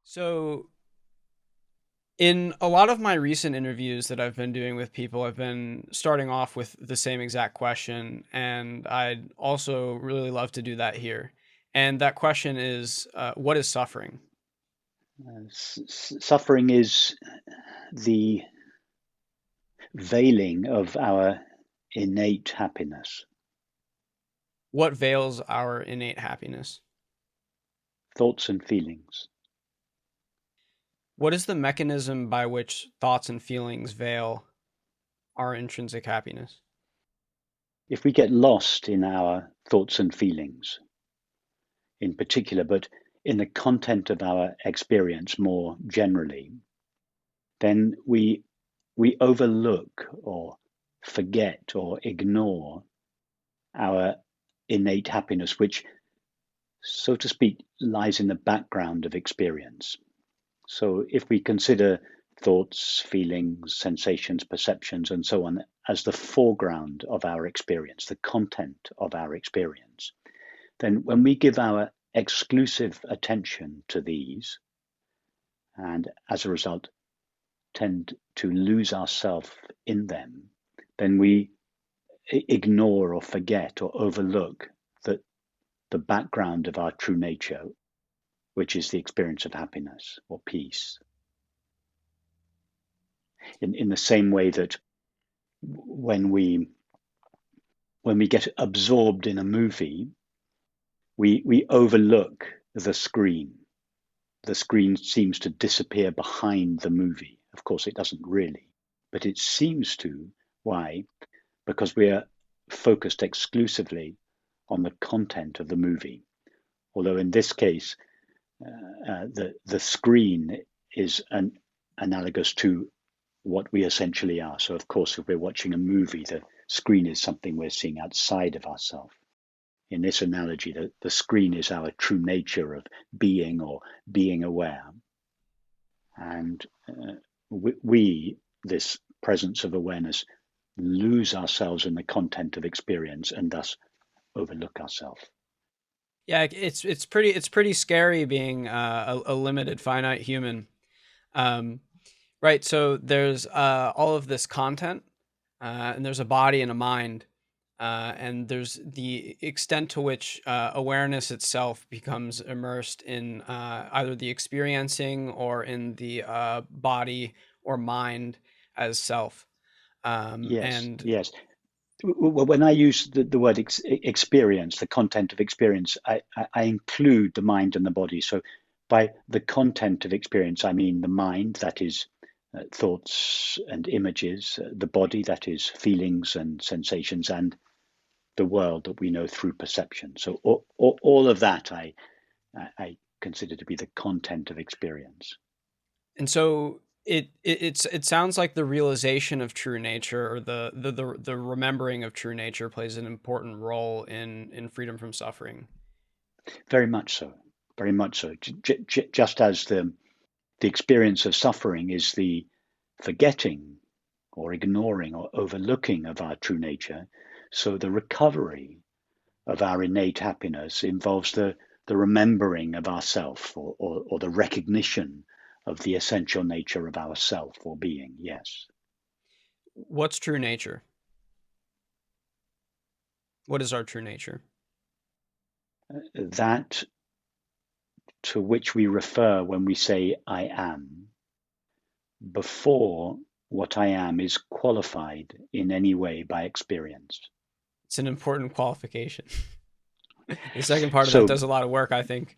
So, in a lot of my recent interviews that I've been doing with people, I've been starting off with the same exact question, and I'd also really love to do that here. And that question is, what is suffering? Suffering is the veiling of our innate happiness, What veils our innate happiness? thoughts and feelings. What is the mechanism by which thoughts and feelings veil our intrinsic happiness? If we get lost in our thoughts and feelings in particular, but in the content of our experience more generally, then we overlook or forget or ignore our innate happiness, which, so to speak, lies in the background of experience. So if we consider thoughts, feelings, sensations, perceptions, and so on as the foreground of our experience, the content of our experience, then when we give our exclusive attention to these, and as a result tend to lose ourselves in them, then we ignore or forget or overlook that the background of our true nature, which is the experience of happiness or peace. In the same way that when we get absorbed in a movie, we overlook the screen. The screen seems to disappear behind the movie. Of course, it doesn't really, but it seems to. Why? Because we are focused exclusively on the content of the movie. Although in this case, the screen is analogous to what we essentially are. So, of course, if we're watching a movie, the screen is something we're seeing outside of ourselves. In this analogy, the screen is our true nature of being or being aware. And this presence of awareness, lose ourselves in the content of experience and thus overlook ourselves. Yeah, it's pretty scary being a limited finite human. Um, right. So there's all of this content, and there's a body and a mind, and there's the extent to which awareness itself becomes immersed in either the experiencing or in the body or mind as self. Yes, And yes. Well, when I use the word experience, the content of experience, I include the mind and the body. So by the content of experience, I mean the mind, that is thoughts and images, the body, that is feelings and sensations, and the world that we know through perception. So all of that I consider to be the content of experience. so it sounds like the realization of true nature, or the remembering of true nature, plays an important role in freedom from suffering. Very much so, very much so. Just as the experience of suffering is the forgetting or ignoring or overlooking of our true nature, so the recovery of our innate happiness involves the remembering of ourself, or the recognition of the essential nature of ourself or being. Yes. What's true nature? What is our true nature? That to which we refer when we say I am, before what I am is qualified in any way by experience. It's an important qualification. The second part of that So, does a lot of work, I think.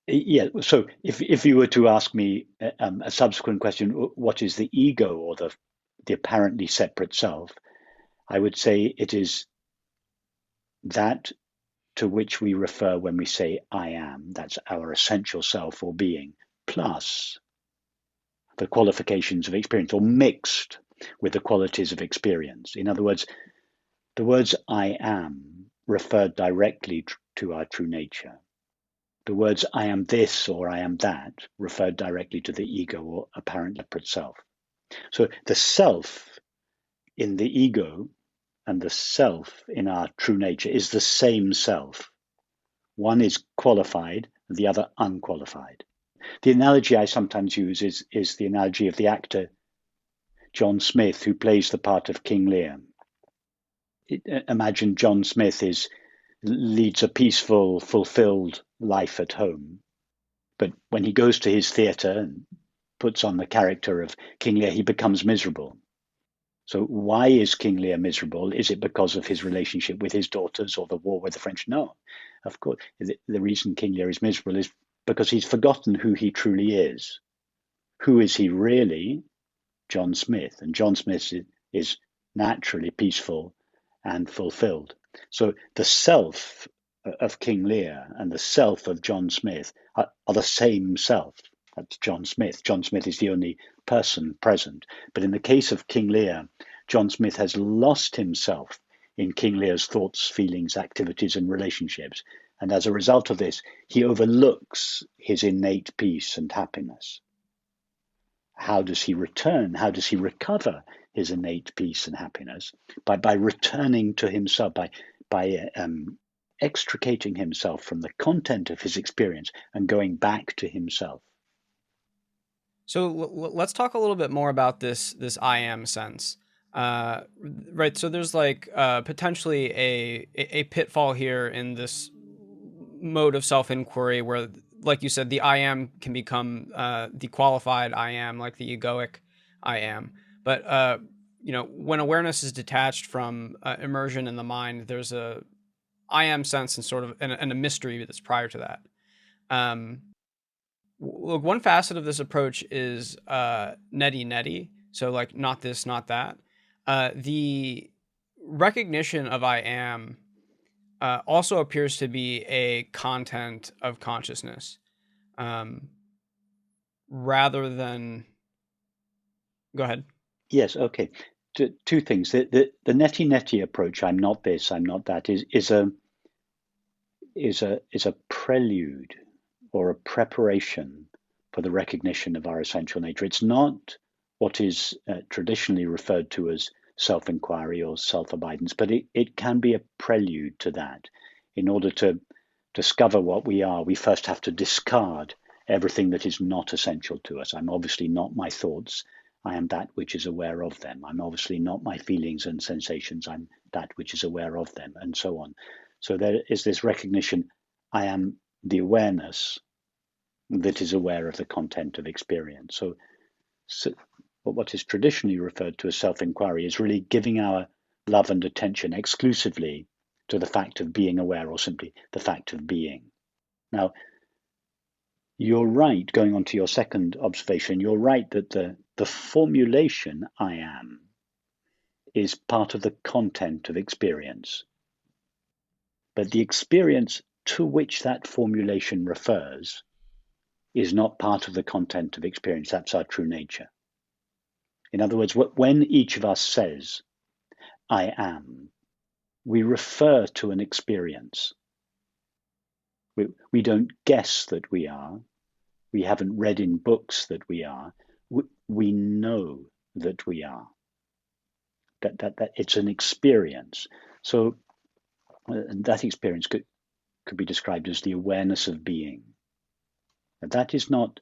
yeah, so if you were to ask me a subsequent question, what is the ego, or the apparently separate self? I would say it is that to which we refer when we say I am. That's our essential self or being, plus the qualifications of experience, or mixed with the qualities of experience. In other words, the words I am refer directly to our true nature. The words I am this or I am that refer directly to the ego or apparent separate self. So the self in the ego and the self in our true nature is the same self. One is qualified, the other unqualified. The analogy I sometimes use is the analogy of the actor John Smith, who plays the part of King Lear. Imagine John Smith leads a peaceful, fulfilled life at home. But when he goes to his theatre and puts on the character of King Lear, he becomes miserable. So why is King Lear miserable? Is it because of his relationship with his daughters or the war with the French? No, of course. The reason King Lear is miserable is because he's forgotten who he truly is. Who is he really? John Smith. And John Smith is naturally peaceful and fulfilled. So the self of King Lear and the self of John Smith are the same self. That's John Smith. John Smith is the only person present. But in the case of King Lear, John Smith has lost himself in King Lear's thoughts, feelings, activities, and relationships. And as a result of this, he overlooks his innate peace and happiness. How does he return? How does he recover his innate peace and happiness? By returning to himself, by extricating himself from the content of his experience and going back to himself. So let's talk a little bit more about this I am sense. Right. So there's like potentially a pitfall here in this mode of self-inquiry where, like you said, the I am can become the qualified I am, like the egoic I am. But when awareness is detached from immersion in the mind, there's a I am sense and sort of and a mystery that's prior to that. Look, one facet of this approach is Neti Neti. So like not this, not that. The recognition of I am also appears to be a content of consciousness, rather than. Go ahead. Yes. Okay. Two things. The Neti Neti approach. I'm not this. I'm not that. Is a prelude or a preparation for the recognition of our essential nature. It's not what is traditionally referred to as self-inquiry or self-abidance, but it can be a prelude to that. In order to discover what we are, we first have to discard everything that is not essential to us. I'm obviously not my thoughts. I am that which is aware of them. I'm obviously not my feelings and sensations. I'm that which is aware of them, and so on. So there is this recognition, I am the awareness that is aware of the content of experience. So what is traditionally referred to as self-inquiry is really giving our love and attention exclusively to the fact of being aware, or simply the fact of being. Now, you're right, going on to your second observation, you're right that the formulation I am is part of the content of experience. But the experience to which that formulation refers is not part of the content of experience. That's our true nature. In other words, when each of us says, I am, we refer to an experience. We don't guess that we are. We haven't read in books that we are. We know that we are. That it's an experience. So that experience could be described as the awareness of being. That is not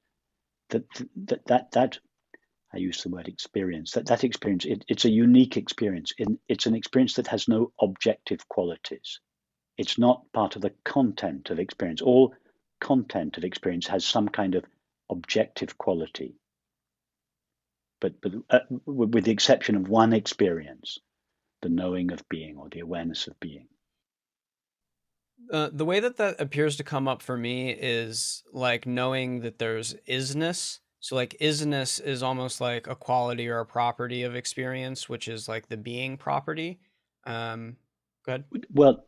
that I use the word experience. That experience, it's a unique experience. It's an experience that has no objective qualities. It's not part of the content of experience. All content of experience has some kind of objective quality. But with the exception of one experience, the knowing of being or the awareness of being. The way that appears to come up for me is like knowing that there's isness. So like isness is almost like a quality or a property of experience, which is like the being property. Go ahead. Well,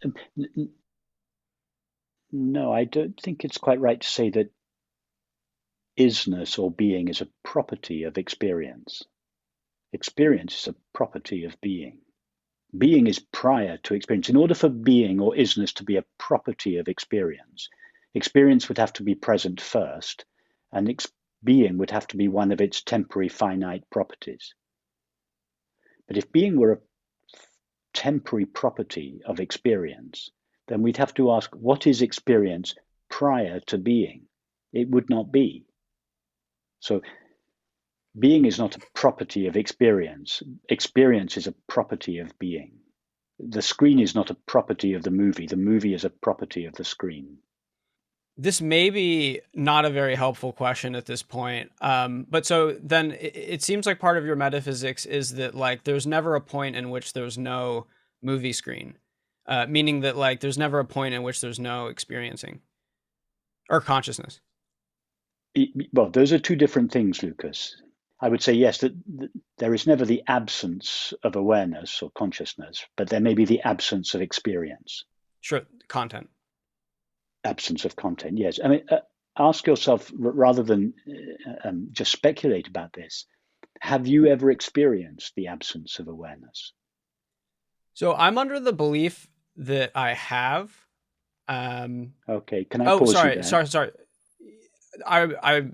no, I don't think it's quite right to say that isness or being is a property of experience. Experience is a property of being. Being is prior to experience. In order for being or isness to be a property of experience, experience would have to be present first, and being would have to be one of its temporary finite properties. But if being were a temporary property of experience, then we'd have to ask, what is experience prior to being? It would not be. So being is not a property of experience. Experience is a property of being. The screen is not a property of the movie. The movie is a property of the screen. This may be not a very helpful question at this point. But so then it seems like part of your metaphysics is that like there's never a point in which there's no movie screen, meaning that like there's never a point in which there's no experiencing or consciousness. Well, those are two different things, Lucas. I would say yes, that there is never the absence of awareness or consciousness, but there may be the absence of experience. Sure, content. Absence of content, yes. I mean, ask yourself, rather than just speculate about this, have you ever experienced the absence of awareness? So I'm under the belief that I have. Okay, can I pause you there? Sorry. I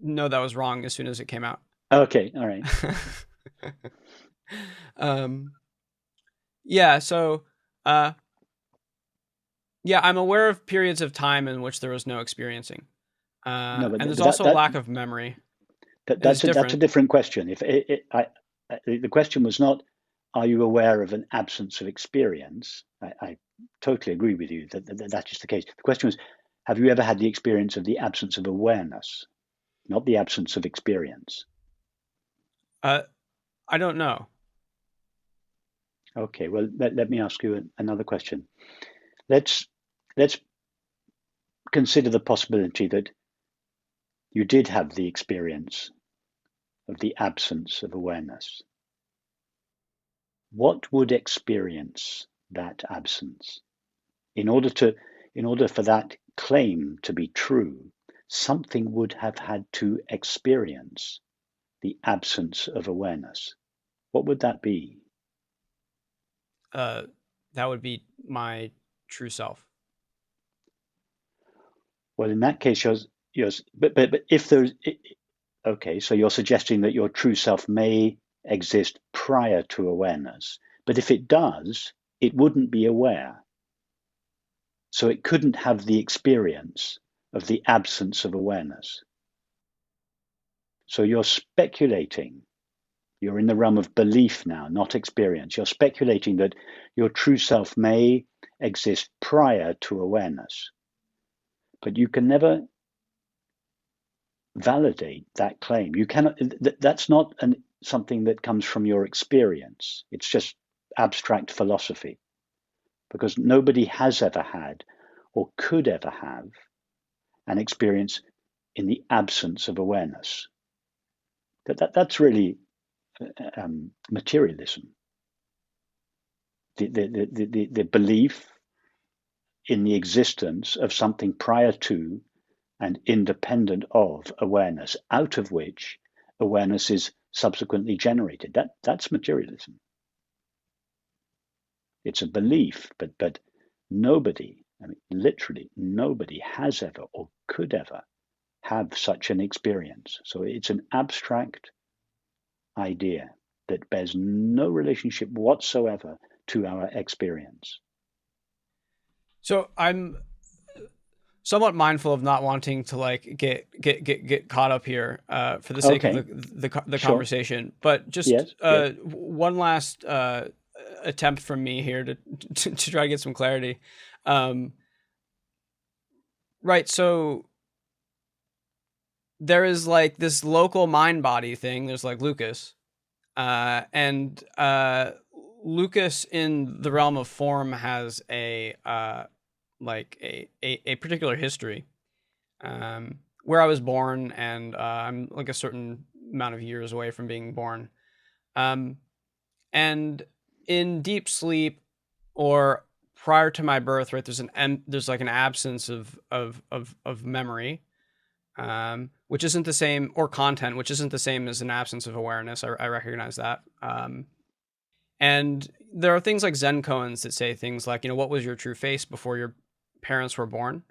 know that was wrong as soon as it came out. Okay, all right. Yeah, so yeah, I'm aware of periods of time in which there was no experiencing. And there's also a lack of memory. That's a different question. The question was not, are you aware of an absence of experience? I totally agree with you that is the case. The question was, have you ever had the experience of the absence of awareness, not the absence of experience? I don't know. Okay, well, let me ask you another question. Let's consider the possibility that you did have the experience of the absence of awareness. What would experience that absence? In order for that claim to be true, something would have had to experience the absence of awareness. What would that be? That would be my true self. Well, in that case, but if there's, okay, so you're suggesting that your true self may exist prior to awareness, but if it does, it wouldn't be aware. So it couldn't have the experience of the absence of awareness. So you're speculating. You're in the realm of belief now, not experience. You're speculating that your true self may exist prior to awareness. But you can never validate that claim. You cannot. That's not something that comes from your experience. It's just abstract philosophy, because nobody has ever had or could ever have an experience in the absence of awareness. That's really materialism. The belief in the existence of something prior to and independent of awareness, out of which awareness is subsequently generated. That's materialism. It's a belief, but nobody, I mean, literally nobody has ever or could ever have such an experience. So it's an abstract idea that bears no relationship whatsoever to our experience. So I'm somewhat mindful of not wanting to like get caught up here for the sake of the sure. conversation, but just yes. One last attempt from me here to try to get some clarity. Right, so there is like this local mind body thing. There's like Lucas, and Lucas in the realm of form has a particular history, where I was born, and I'm like a certain amount of years away from being born, and in deep sleep or prior to my birth, right? There's like an absence of memory, which isn't the same, or content, which isn't the same as an absence of awareness. I recognize that. And there are things like Zen koans that say things like, what was your true face before your parents were born?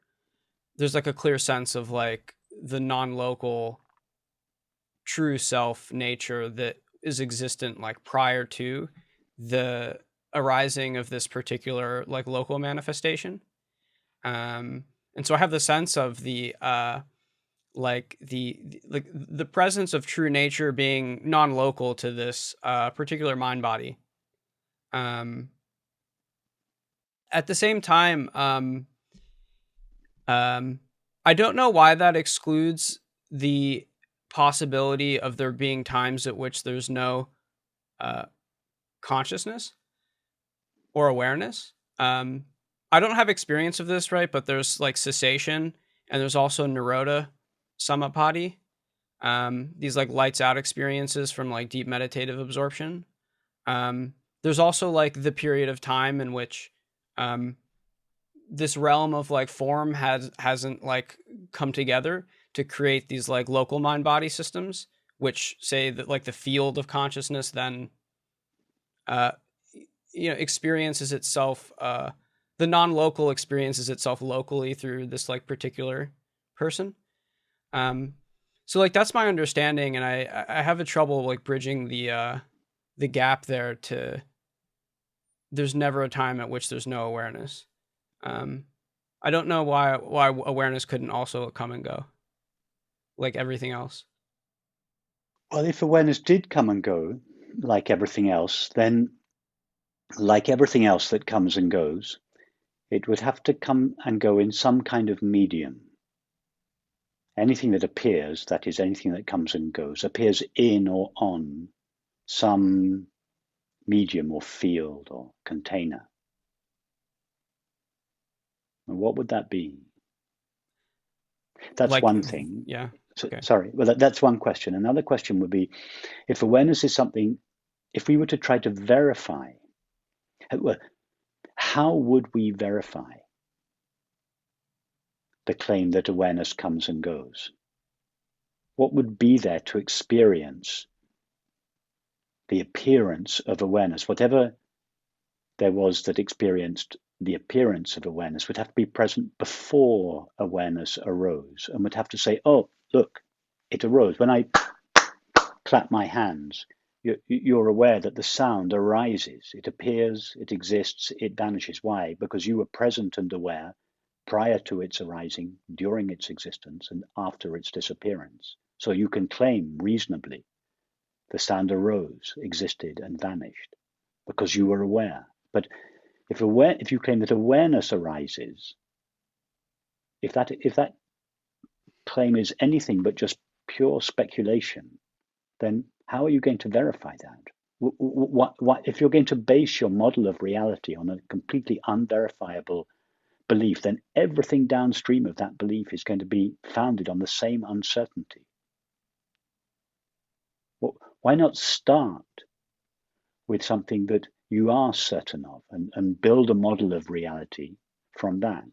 There's like a clear sense of like the non-local true self nature that is existent like prior to the arising of this particular like local manifestation. And so I have the sense of the like the presence of true nature being non-local to this particular mind body. Um, at the same time, um, I don't know why that excludes the possibility of there being times at which there's no uh, consciousness or awareness. I don't have experience of this, right? But there's like cessation, and there's also Nirodha Samapati. These like lights out experiences from like deep meditative absorption. There's also like the period of time in which um, this realm of like form hasn't like come together to create these like local mind body systems, which say that like the field of consciousness then uh, experiences itself the non-local experiences itself locally through this like particular person. um so like that's my understanding, and I have a trouble like bridging the gap there to there's never a time at which there's no awareness. um I don't know why awareness couldn't also come and go like everything else. Well, if awareness did come and go like everything else, then like everything else that comes and goes, it would have to come and go in some kind of medium. Anything that appears, that is, anything that comes and goes, appears in or on some medium or field or container. And what would that be? That's Like, one thing. yeah. Okay. Sorry, well, that's one question. Another question would be, if awareness is something, if we were to try to verify, how would we verify the claim that awareness comes and goes? What would be there to experience the appearance of awareness? Whatever there was that experienced the appearance of awareness would have to be present before awareness arose, and would have to say, oh, look, it arose. When I clap my hands, you're aware that the sound arises. It appears, it exists, it vanishes. Why? Because you were present and aware prior to its arising, during its existence, and after its disappearance. So you can claim reasonably the sound arose, existed, and vanished because you were aware. But if you claim that awareness arises, if that claim is anything but just pure speculation, then how are you going to verify that? If you're going to base your model of reality on a completely unverifiable belief, then everything downstream of that belief is going to be founded on the same uncertainty. Why not start with something that you are certain of and build a model of reality from that?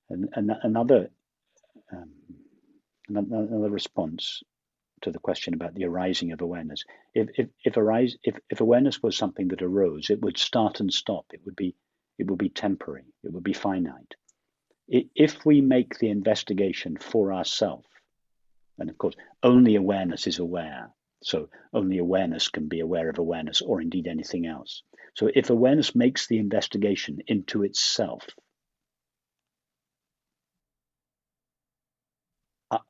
And another response to the question about the arising of awareness. If awareness was something that arose, it would start and stop. It would be temporary. It would be finite. If we make the investigation for ourselves, and of course, only awareness is aware. So only awareness can be aware of awareness, or indeed anything else. So if awareness makes the investigation into itself,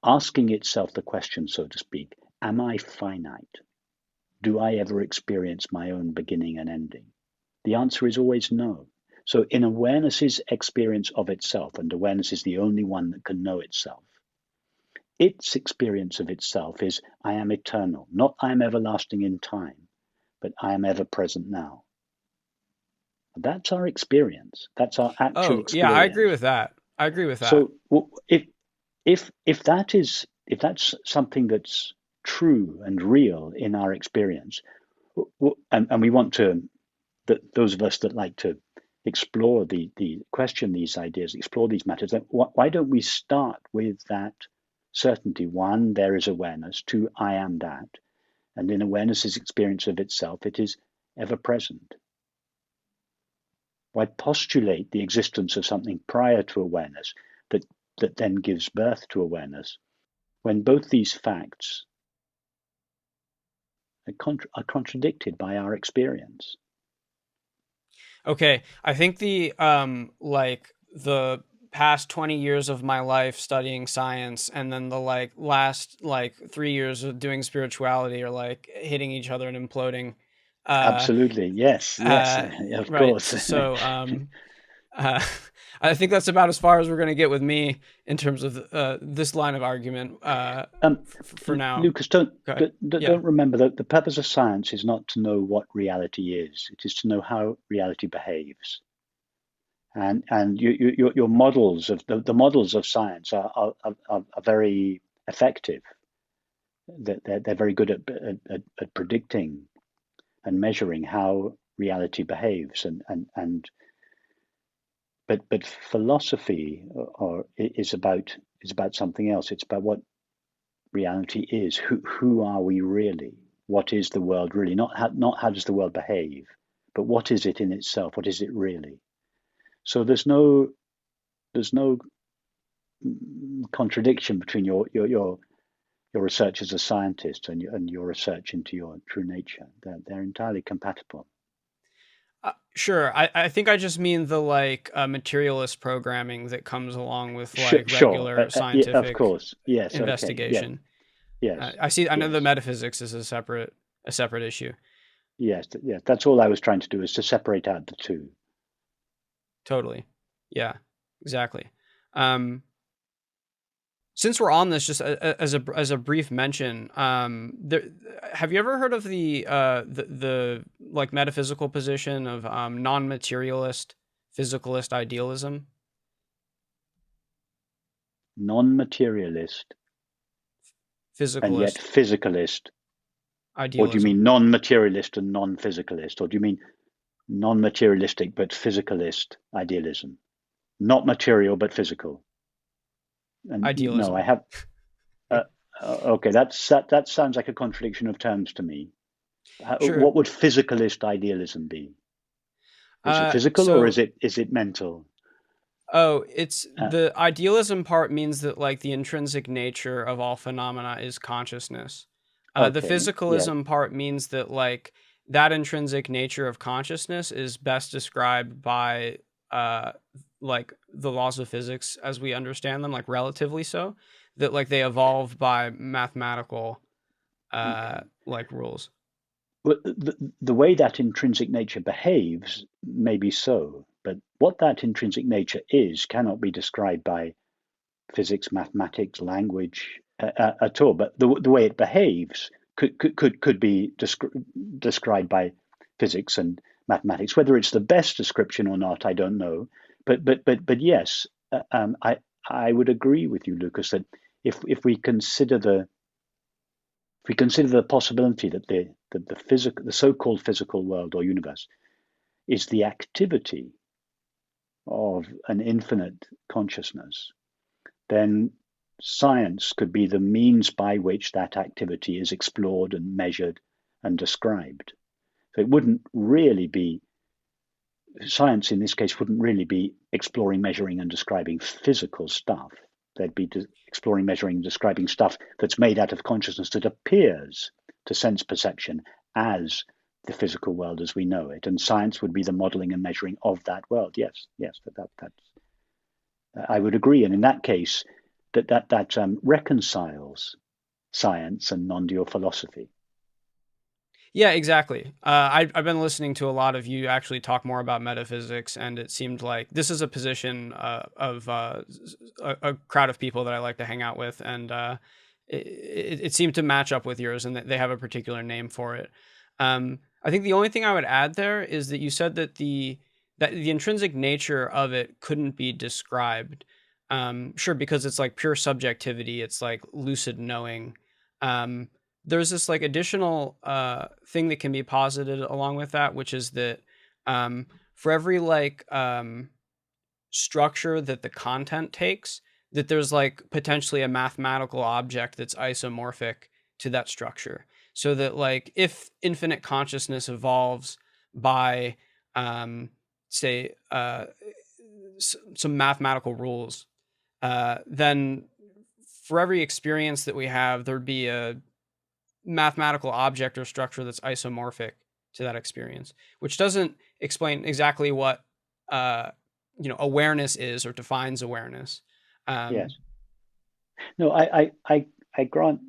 asking itself the question, so to speak, am I finite? Do I ever experience my own beginning and ending? The answer is always no. So in awareness's experience of itself, and awareness is the only one that can know itself, its experience of itself is, I am eternal, not I am everlasting in time, but I am ever present now. That's our experience. That's our actual Oh, yeah, I agree experience. with that. I agree with that. So if that's something that's true and real in our experience, and we want to, that those of us that like to explore the question these ideas, explore these matters, then why don't we start with that certainty? One, there is awareness. Two, I am that. And in awareness's experience of itself, it is ever present. Why postulate the existence of something prior to awareness that then gives birth to awareness, when both these facts are contradicted by our experience? Okay, I think the like the past 20 years of my life studying science and then the like last like 3 years of doing spirituality are like hitting each other and imploding. Uh, Absolutely. Yes, yes, uh, of right. course. So, uh, I think that's about as far as we're going to get with me in terms of this line of argument for now. Lucas, Okay. Yeah. don't remember that the purpose of science is not to know what reality is. It is to know how reality behaves. And your models of the models of science are very effective. They're very good at predicting and measuring how reality behaves. But philosophy is about something else. It's about what reality is. Who are we really? What is the world really? Not how does the world behave, but what is it in itself? What is it really? So there's no contradiction between your research as a scientist and your research into your true nature. They're entirely compatible. Sure. I think I just mean the like materialist programming that comes along with like Sure. regular Yeah, of scientific course. Yes. Okay. Yeah. investigation. Yes. I see. I know the Yes. metaphysics is a separate issue. Yes. Yes. That's all I was trying to do, is to separate out the two. Totally. Yeah. Exactly. Um, since we're on this, just as a brief mention, there, have you ever heard of the like metaphysical position of non-materialist physicalist idealism? Non-materialist and yet Physicalist physicalist. Or do you mean idealism. non-materialist and non-physicalist? Or do you mean non-materialistic but physicalist idealism? Not material but physical. And no, I Idealism. have. Uh, okay, that sounds like a contradiction of terms to me. Sure. What would physicalist idealism be? Is it Uh, physical or so is it mental? Oh, it's Uh, the idealism part means that like the intrinsic nature of all phenomena is consciousness. The okay, yeah, physicalism part means that like that intrinsic nature of consciousness is best described by uh like the laws of physics as we understand them, like relatively so, that like they evolve by mathematical okay. like rules. Well, the way that intrinsic nature behaves may be so, but what that intrinsic nature is cannot be described by physics, mathematics, language at all. But the way it behaves could be described by physics and mathematics. Whether it's the best description or not, I don't know. But yes, I would agree with you, Lucas, that if we consider the possibility that the so-called physical world or universe is the activity of an infinite consciousness, then science could be the means by which that activity is explored and measured and described. So it wouldn't really be, science in this case wouldn't really be exploring, measuring, and describing physical stuff. They'd be exploring, measuring, and describing stuff that's made out of consciousness that appears to sense perception as the physical world as we know it. And science would be the modeling and measuring of that world. Yes, yes, I would agree. And in that case, that reconciles science and non-dual philosophy. Yeah, exactly. I've been listening to a lot of you actually talk more about metaphysics, and it seemed like this is a position of a crowd of people that I like to hang out with, and it seemed to match up with yours, and they have a particular name for it. I think the only thing I would add there is that you said that the intrinsic nature of it couldn't be described. Sure, because it's like pure subjectivity. It's like lucid knowing. Um, there's this like additional thing that can be posited along with that, which is that for every like structure that the content takes, that there's like potentially a mathematical object that's isomorphic to that structure. So that like if infinite consciousness evolves by say some mathematical rules, then for every experience that we have, there'd be a mathematical object or structure that's isomorphic to that experience, which doesn't explain exactly what uh, awareness is, or defines awareness. Yes. Um, No, I grant,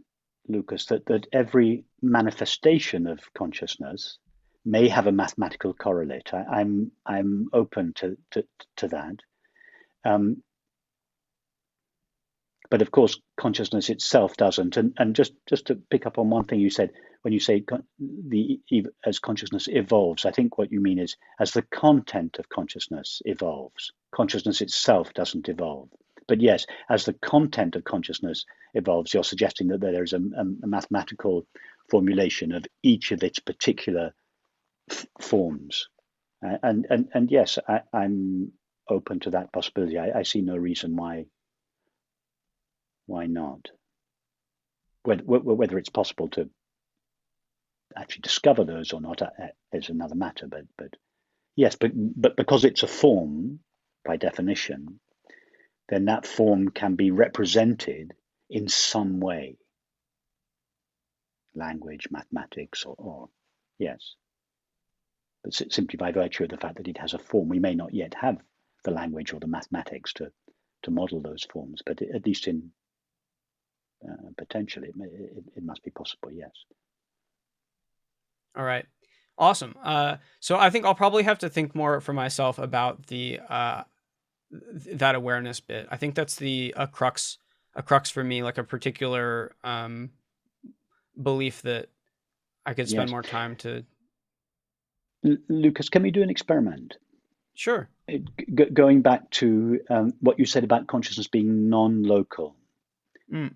Lucas, that every manifestation of consciousness may have a mathematical correlate. I'm open to that. Um, but of course, consciousness itself doesn't. And just to pick up on one thing you said, when you say as consciousness evolves, I think what you mean is as the content of consciousness evolves, consciousness itself doesn't evolve. But yes, as the content of consciousness evolves, you're suggesting that there is a mathematical formulation of each of its particular forms. And yes, I'm open to that possibility. I see no reason why not. Whether it's possible to actually discover those or not is another matter. But yes, but because it's a form by definition, then that form can be represented in some way, language, mathematics, or yes. But simply by virtue of the fact that it has a form, we may not yet have the language or the mathematics to model those forms, but at least in potentially, it must be possible, yes. all right. Awesome. So I think I'll probably have to think more for myself about the that awareness bit. I think that's a crux for me, like a particular belief that I could spend Yes. more time to. Lucas, can we do an experiment? Sure. Going back to what you said about consciousness being non-local. Mm.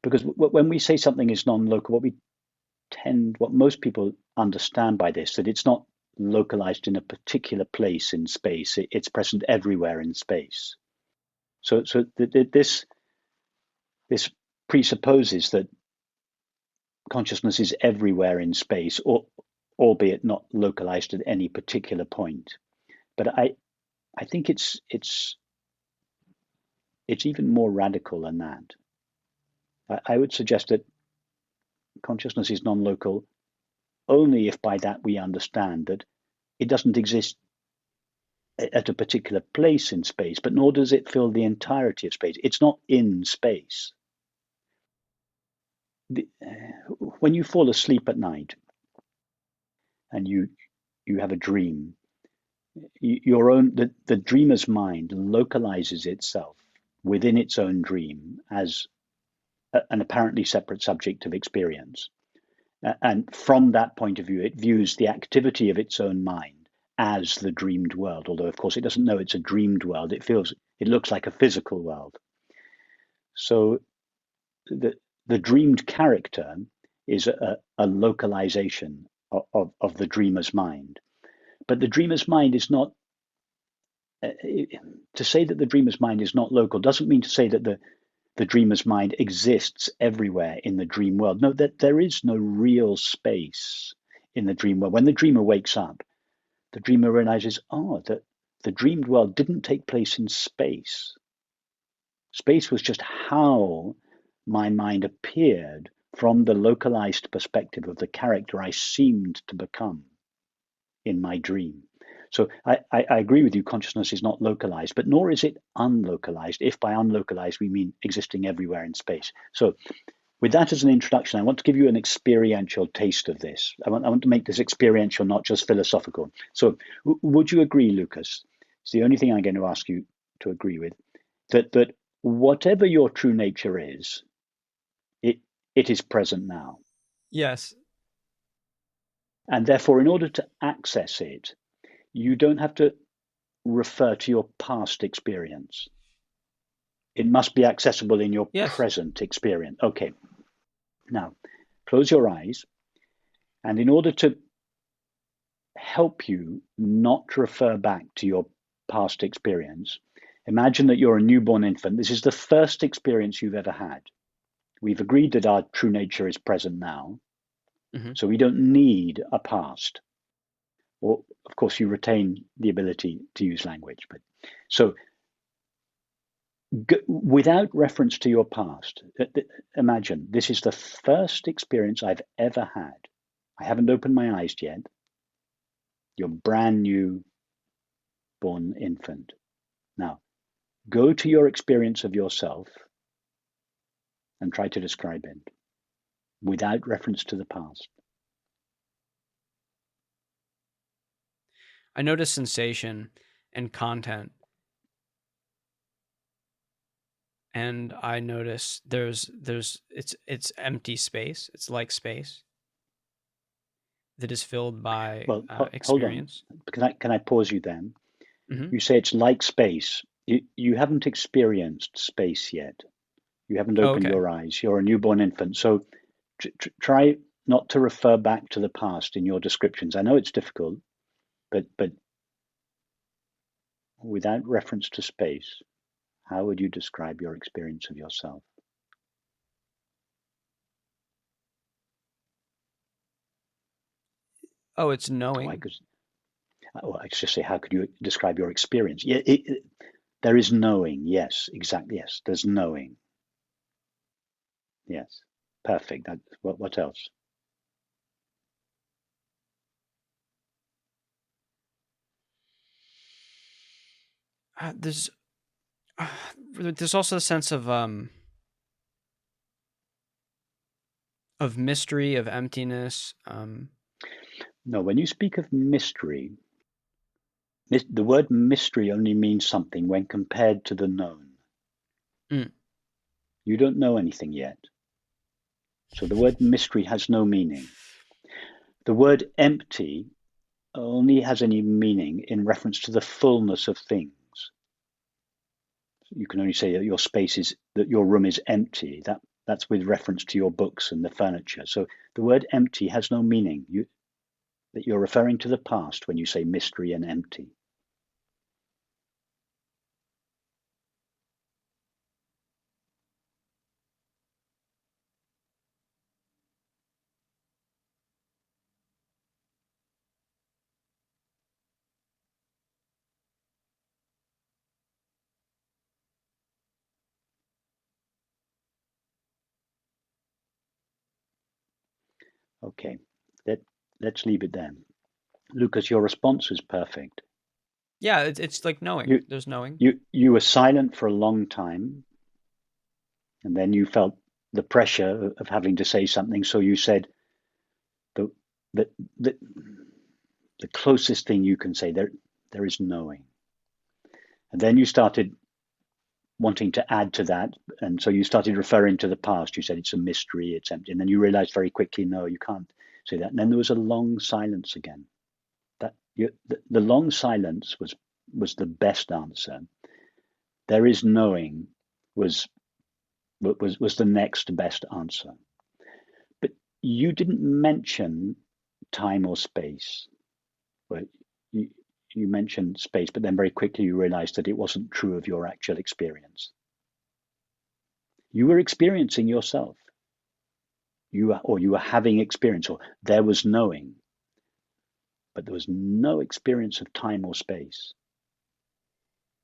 Because when we say something is non-local, what most people understand by this, that it's not localized in a particular place in space. It's present everywhere in space. So this presupposes that consciousness is everywhere in space, albeit not localized at any particular point. But I think it's even more radical than that. I would suggest that consciousness is non-local only if by that we understand that it doesn't exist at a particular place in space, but nor does it fill the entirety of space. It's not in space. When you fall asleep at night and you have a dream, the dreamer's mind localizes itself within its own dream as an apparently separate subject of experience. And from that point of view, it views the activity of its own mind as the dreamed world, although of course it doesn't know it's a dreamed world. It looks like a physical world. So the dreamed character is a localization of the dreamer's mind. But the dreamer's mind is not, to say that the dreamer's mind is not local doesn't mean to say that the dreamer's mind exists everywhere in the dream world. No, that there is no real space in the dream world. When the dreamer wakes up, the dreamer realizes, that the dreamed world didn't take place in space. Space was just how my mind appeared from the localized perspective of the character I seemed to become in my dream. So I agree with you, consciousness is not localized, but nor is it unlocalized, if by unlocalized we mean existing everywhere in space. So with that as an introduction, I want to give you an experiential taste of this. I want to make this experiential, not just philosophical. So would you agree, Lucas? It's the only thing I'm going to ask you to agree with, that whatever your true nature is, it is present now. Yes. And therefore, in order to access it, you don't have to refer to your past experience. It must be accessible in your Yes. present experience. Okay. Now, close your eyes. And in order to help you not refer back to your past experience, imagine that you're a newborn infant. This is the first experience you've ever had. We've agreed that our true nature is present now. Mm-hmm. So we don't need a past. Or, of course, you retain the ability to use language. But so without reference to your past, imagine this is the first experience I've ever had. I haven't opened my eyes yet. You're brand new born infant. Now, go to your experience of yourself and try to describe it without reference to the past. I notice sensation and content, and I notice it's empty space. It's like space that is filled by Well, hold on. experience. Can I pause you then? Mm-hmm. You say it's like space. You haven't experienced space yet. You haven't Oh, opened okay. your eyes. You're a newborn infant. So try not to refer back to the past in your descriptions. I know it's difficult, but without reference to space, how would you describe your experience of yourself? Oh, it's Why? knowing. Because well, I just say, how could you describe your experience? Yeah, there is knowing. Yes, exactly. Yes, there's knowing. Yes, perfect. What else? Uh, there's uh, there's also a sense of mystery, of emptiness. No, when you speak of mystery, the word mystery only means something when compared to the known. Mm. You don't know anything yet. So the word mystery has no meaning. The word empty only has any meaning in reference to the fullness of things. You can only say that your space is that your room is empty. That's with reference to your books and the furniture. So the word empty has no meaning. That you're referring to the past when you say mystery and empty. Okay, let let's leave it there. Lucas, your response was perfect. Yeah, it's like knowing. You There's knowing. you were silent for a long time, and then you felt the pressure of having to say something. So you said the the the, the closest thing you can say there is knowing, and then you started wanting to add to that, and so you started referring to the past. You said it's a mystery, it's empty, and then you realized very quickly, no, you can't say that. And then there was a long silence again. The long silence was the best answer. There is knowing was was the next best answer. But you didn't mention time or space. Well, you, you mentioned space, but then very quickly you realized that it wasn't true of your actual experience. You were experiencing yourself. You were having experience, or there was knowing, but there was no experience of time or space.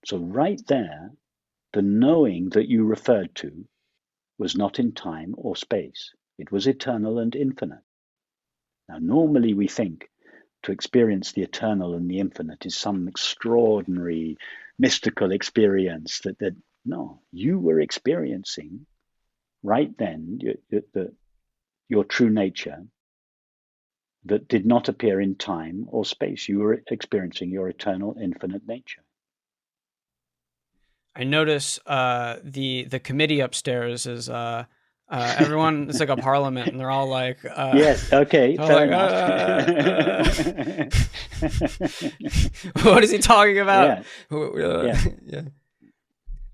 So right there, the knowing that you referred to was not in time or space. It was eternal and infinite. Now, normally we think to experience the eternal and the infinite is some extraordinary mystical experience that no, you were experiencing right then your true nature that did not appear in time or space. You were experiencing your eternal, infinite nature. I notice the committee upstairs is everyone. It's like a parliament, and they're all like Yes, okay, they're all fair like enough. what is he talking about? Yeah, yeah, Yeah,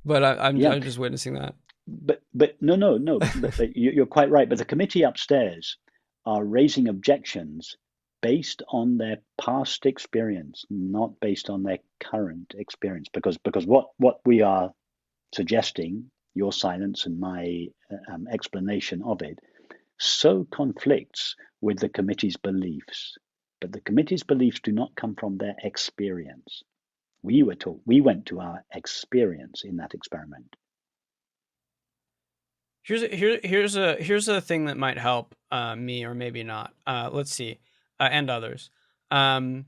but yeah. I'm just witnessing that. But no. But you're quite right. But the committee upstairs are raising objections based on their past experience, not based on their current experience. Because what we are suggesting, your silence and my explanation of it, so conflicts with the committee's beliefs. But the committee's beliefs do not come from their experience. We went to our experience in that experiment. Here's a thing that might help me or maybe not. Let's see, and others. Um,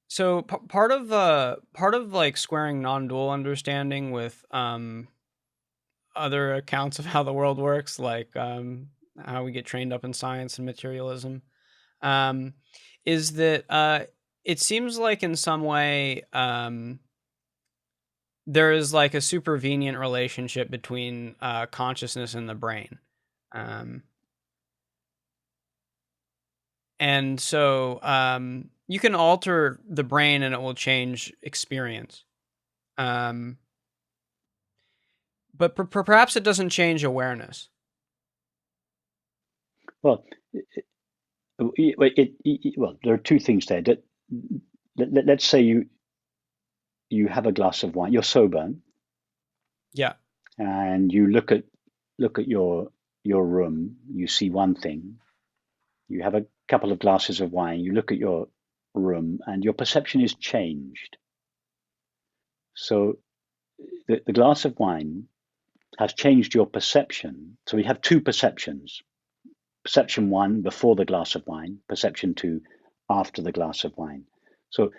So part of like squaring non-dual understanding with other accounts of how the world works, like how we get trained up in science and materialism, um, is that it seems like in some way there is like a supervenient relationship between consciousness and the brain. Um, and so you can alter the brain and it will change experience. Um, but perhaps it doesn't change awareness. Well, well, there are two things there. Let's say you have a glass of wine. You're sober, Yeah. and you look at your room. You see one thing. You have a couple of glasses of wine. You look at your room, and your perception is changed. So the glass of wine has changed your perception. So we have two perceptions: perception one before the glass of wine, perception two after the glass of wine. So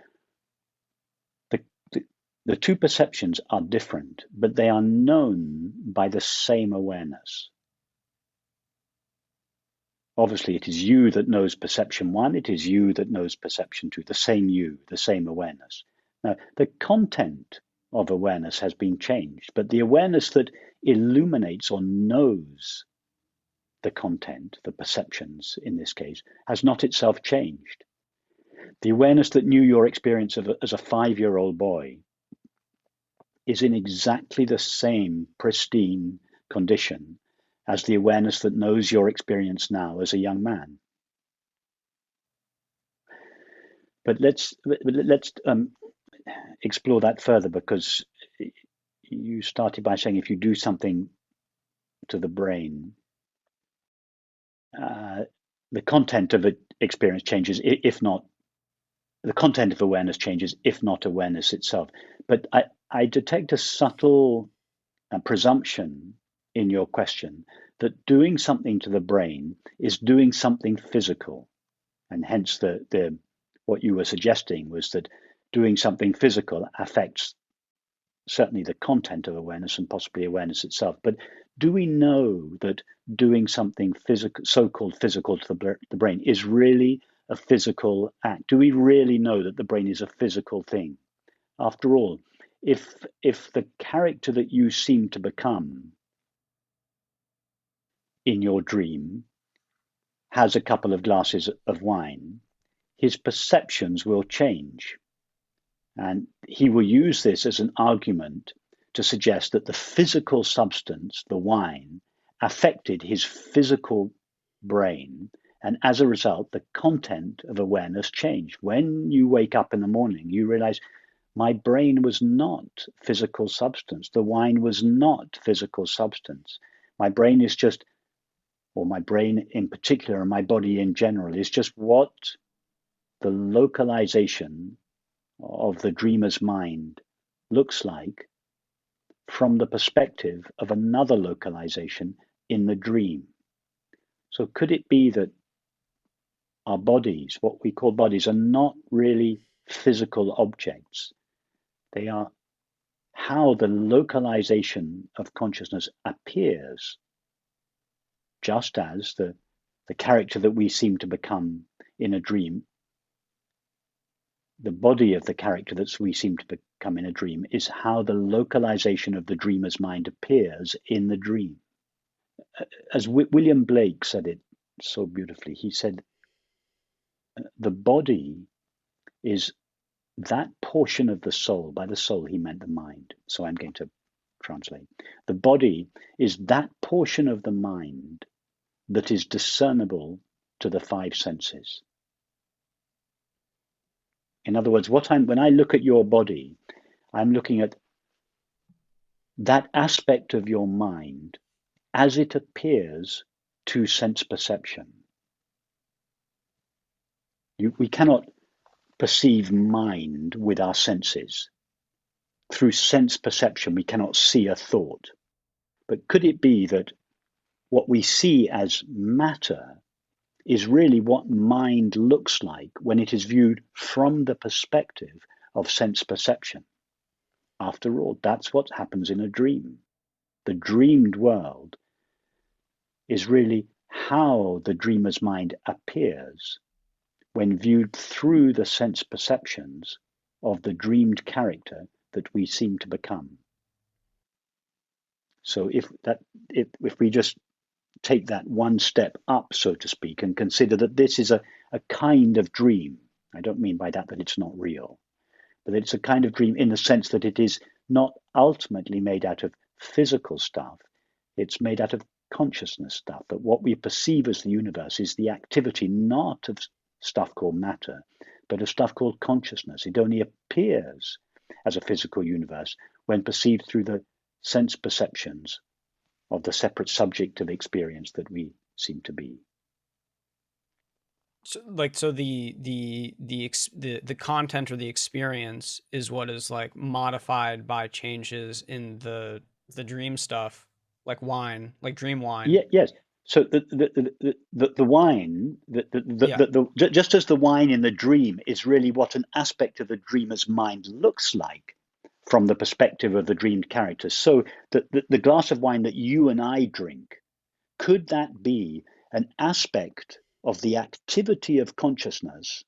the, the, the two perceptions are different, but they are known by the same awareness. Obviously, it is you that knows perception one, it is you that knows perception two, the same you, the same awareness. Now, the content of awareness has been changed, but the awareness that illuminates or knows the content, the perceptions in this case, has not itself changed. The awareness that knew your experience as a 5-year-old boy is in exactly the same pristine condition as the awareness that knows your experience now as a young man. But let's explore that further, because you started by saying if you do something to the brain, the content of experience changes, if not the content of awareness changes, if not awareness itself. But I detect a subtle presumption in your question that doing something to the brain is doing something physical, and hence the what you were suggesting was that doing something physical affects certainly the content of awareness and possibly awareness itself. But do we know that doing something physical, so-called physical to the brain, is really a physical act? Do we really know that the brain is a physical thing? After all, if the character that you seem to become in your dream has a couple of glasses of wine, his perceptions will change. And he will use this as an argument to suggest that the physical substance, the wine, affected his physical brain. And as a result, the content of awareness changed. When you wake up in the morning, you realize my brain was not physical substance. The wine was not physical substance. My brain is just, or my brain in particular, and my body in general, is just what the localization of the dreamer's mind looks like from the perspective of another localization in the dream. So could it be that our bodies, what we call bodies, are not really physical objects? They are how the localization of consciousness appears, just as the character that we seem to become in a dream, the body of the character that we seem to become in a dream, is how the localization of the dreamer's mind appears in the dream. As William Blake said it so beautifully, he said, the body is that portion of the soul. By the soul, he meant the mind. So I'm going to translate. The body is that portion of the mind that is discernible to the five senses. In other words, when I look at your body, I'm looking at that aspect of your mind as it appears to sense perception. We cannot perceive mind with our senses. Through sense perception, we cannot see a thought. But could it be that what we see as matter is really what mind looks like when it is viewed from the perspective of sense perception. After all, that's what happens in a dream. The dreamed world is really how the dreamer's mind appears when viewed through the sense perceptions of the dreamed character that we seem to become. So if we just take that one step up, so to speak, and consider that this is a kind of dream. I don't mean by that it's not real, but it's a kind of dream in the sense that it is not ultimately made out of physical stuff. It's made out of consciousness stuff, that what we perceive as the universe is the activity not of stuff called matter, but of stuff called consciousness. It only appears as a physical universe when perceived through the sense perceptions of the separate subject of experience that we seem to be. So the content or the experience is what is like modified by changes in the dream stuff, like wine, like dream wine. Yeah, yes. So the wine, just as the wine in the dream is really what an aspect of the dreamer's mind looks like from the perspective of the dreamed character. So the glass of wine that you and I drink, could that be an aspect of the activity of consciousness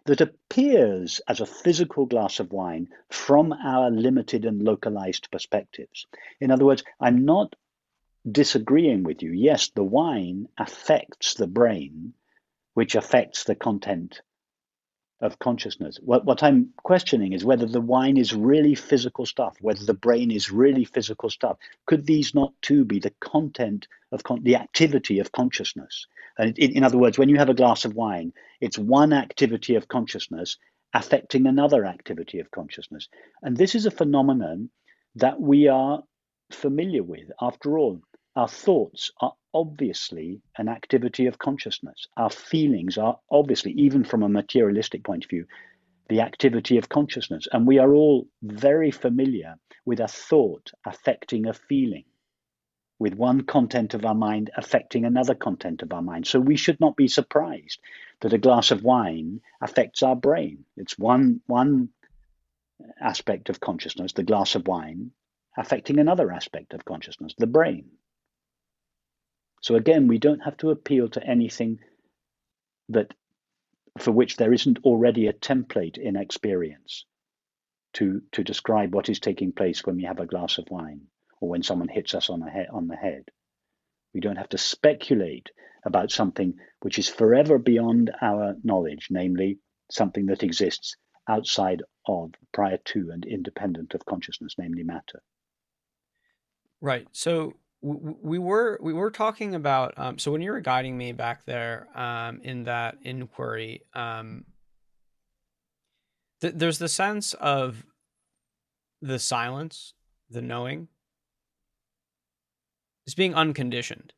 that appears as a physical glass of wine from our limited and localized perspectives? In other words, I'm not disagreeing with you. Yes, the wine affects the brain, which affects the content of consciousness. What I'm questioning is whether the wine is really physical stuff, whether the brain is really physical stuff. Could these not too be the content of the activity of consciousness? And in other words, when you have a glass of wine, it's one activity of consciousness affecting another activity of consciousness. And this is a phenomenon that we are familiar with. After all, our thoughts are obviously an activity of consciousness. Our feelings are obviously, even from a materialistic point of view, the activity of consciousness. And we are all very familiar with a thought affecting a feeling, with one content of our mind affecting another content of our mind. So we should not be surprised that a glass of wine affects our brain. It's one aspect of consciousness, the glass of wine, affecting another aspect of consciousness, the brain. So again, we don't have to appeal to anything for which there isn't already a template in experience to describe what is taking place when we have a glass of wine or when someone hits us on the head. We don't have to speculate about something which is forever beyond our knowledge, namely something that exists outside of, prior to, and independent of consciousness, namely matter. Right. So we were talking about so when you were guiding me back there in that inquiry, there's the sense of the silence, the knowing, is being unconditioned.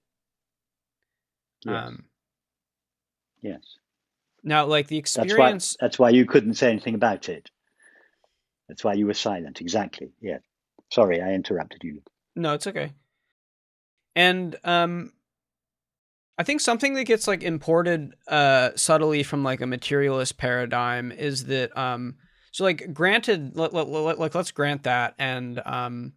Yes. Yes. Now, like the experience. That's why you couldn't say anything about it. That's why you were silent. Exactly. Yeah. Sorry, I interrupted you. No, it's okay. And I think something that gets like imported subtly from like a materialist paradigm is that so like granted let's grant that, and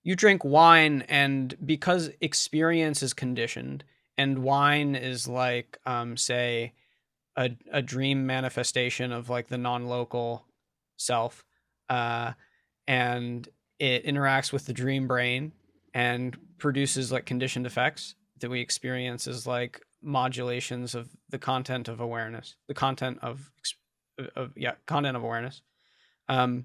you drink wine, and because experience is conditioned and wine is like say a dream manifestation of like the non-local self, and it interacts with the dream brain and produces like conditioned effects that we experience as like modulations of the content of awareness, the content of content of awareness. The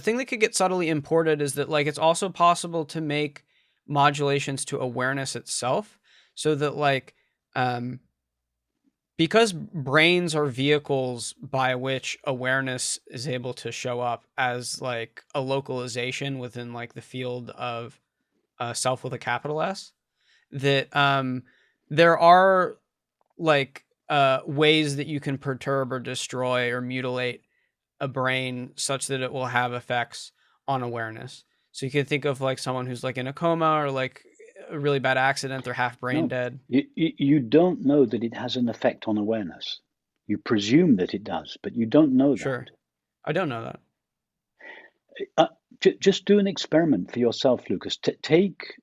thing that could get subtly imported is that like it's also possible to make modulations to awareness itself, so that like because brains are vehicles by which awareness is able to show up as like a localization within like the field of self with a capital S, that there are like ways that you can perturb or destroy or mutilate a brain such that it will have effects on awareness. So you can think of like someone who's like in a coma or like a really bad accident, they're half brain No, dead. you don't know that it has an effect on awareness. You presume that it does, but you don't know that. Sure. I don't know that. Uh, just do an experiment for yourself, Lucas. Take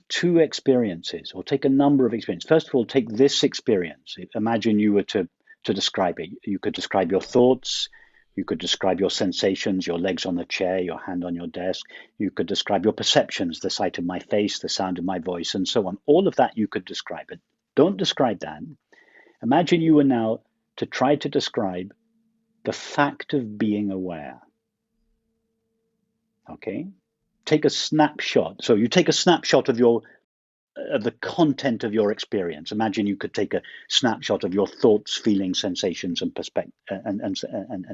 two experiences, or take a number of experiences. First of all, take this experience. Imagine you were to describe it. You could describe your thoughts. You could describe your sensations, your legs on the chair, your hand on your desk. You could describe your perceptions, the sight of my face, the sound of my voice, and so on. All of that you could describe. But don't describe that. Imagine you were now to try to describe the fact of being aware. Okay? Take a snapshot. So you take a snapshot of the content of your experience. Imagine you could take a snapshot of your thoughts, feelings, sensations, and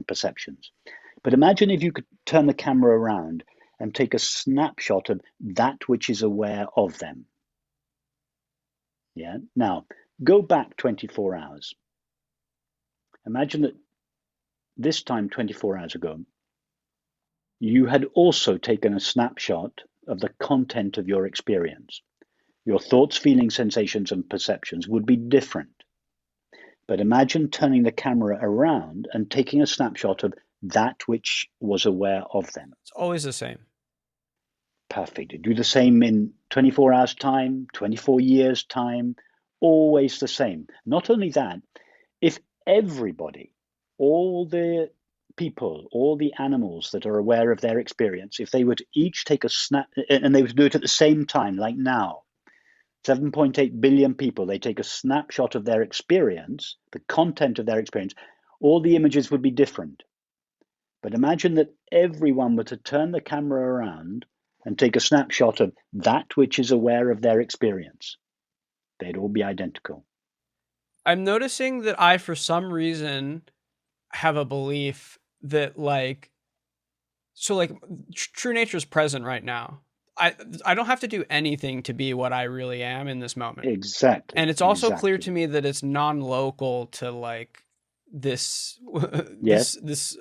perceptions. But imagine if you could turn the camera around and take a snapshot of that which is aware of them. Yeah. Now, go back 24 hours. Imagine that this time, 24 hours ago, you had also taken a snapshot of the content of your experience. Your thoughts, feelings, sensations, and perceptions would be different. But imagine turning the camera around and taking a snapshot of that which was aware of them. It's always the same. Perfect. Do the same in 24 hours' time, 24 years' time, always the same. Not only that, if everybody, all the people, all the animals that are aware of their experience, if they were to each take a snap, and they would do it at the same time, like now, 7.8 billion people, they take a snapshot of their experience, the content of their experience, all the images would be different. But imagine that everyone were to turn the camera around and take a snapshot of that which is aware of their experience. They'd all be identical. I'm noticing that I, for some reason, have a belief that true nature is present right now. I don't have to do anything to be what I really am in this moment. Exactly. And it's also clear to me that it's non-local to this Yes. this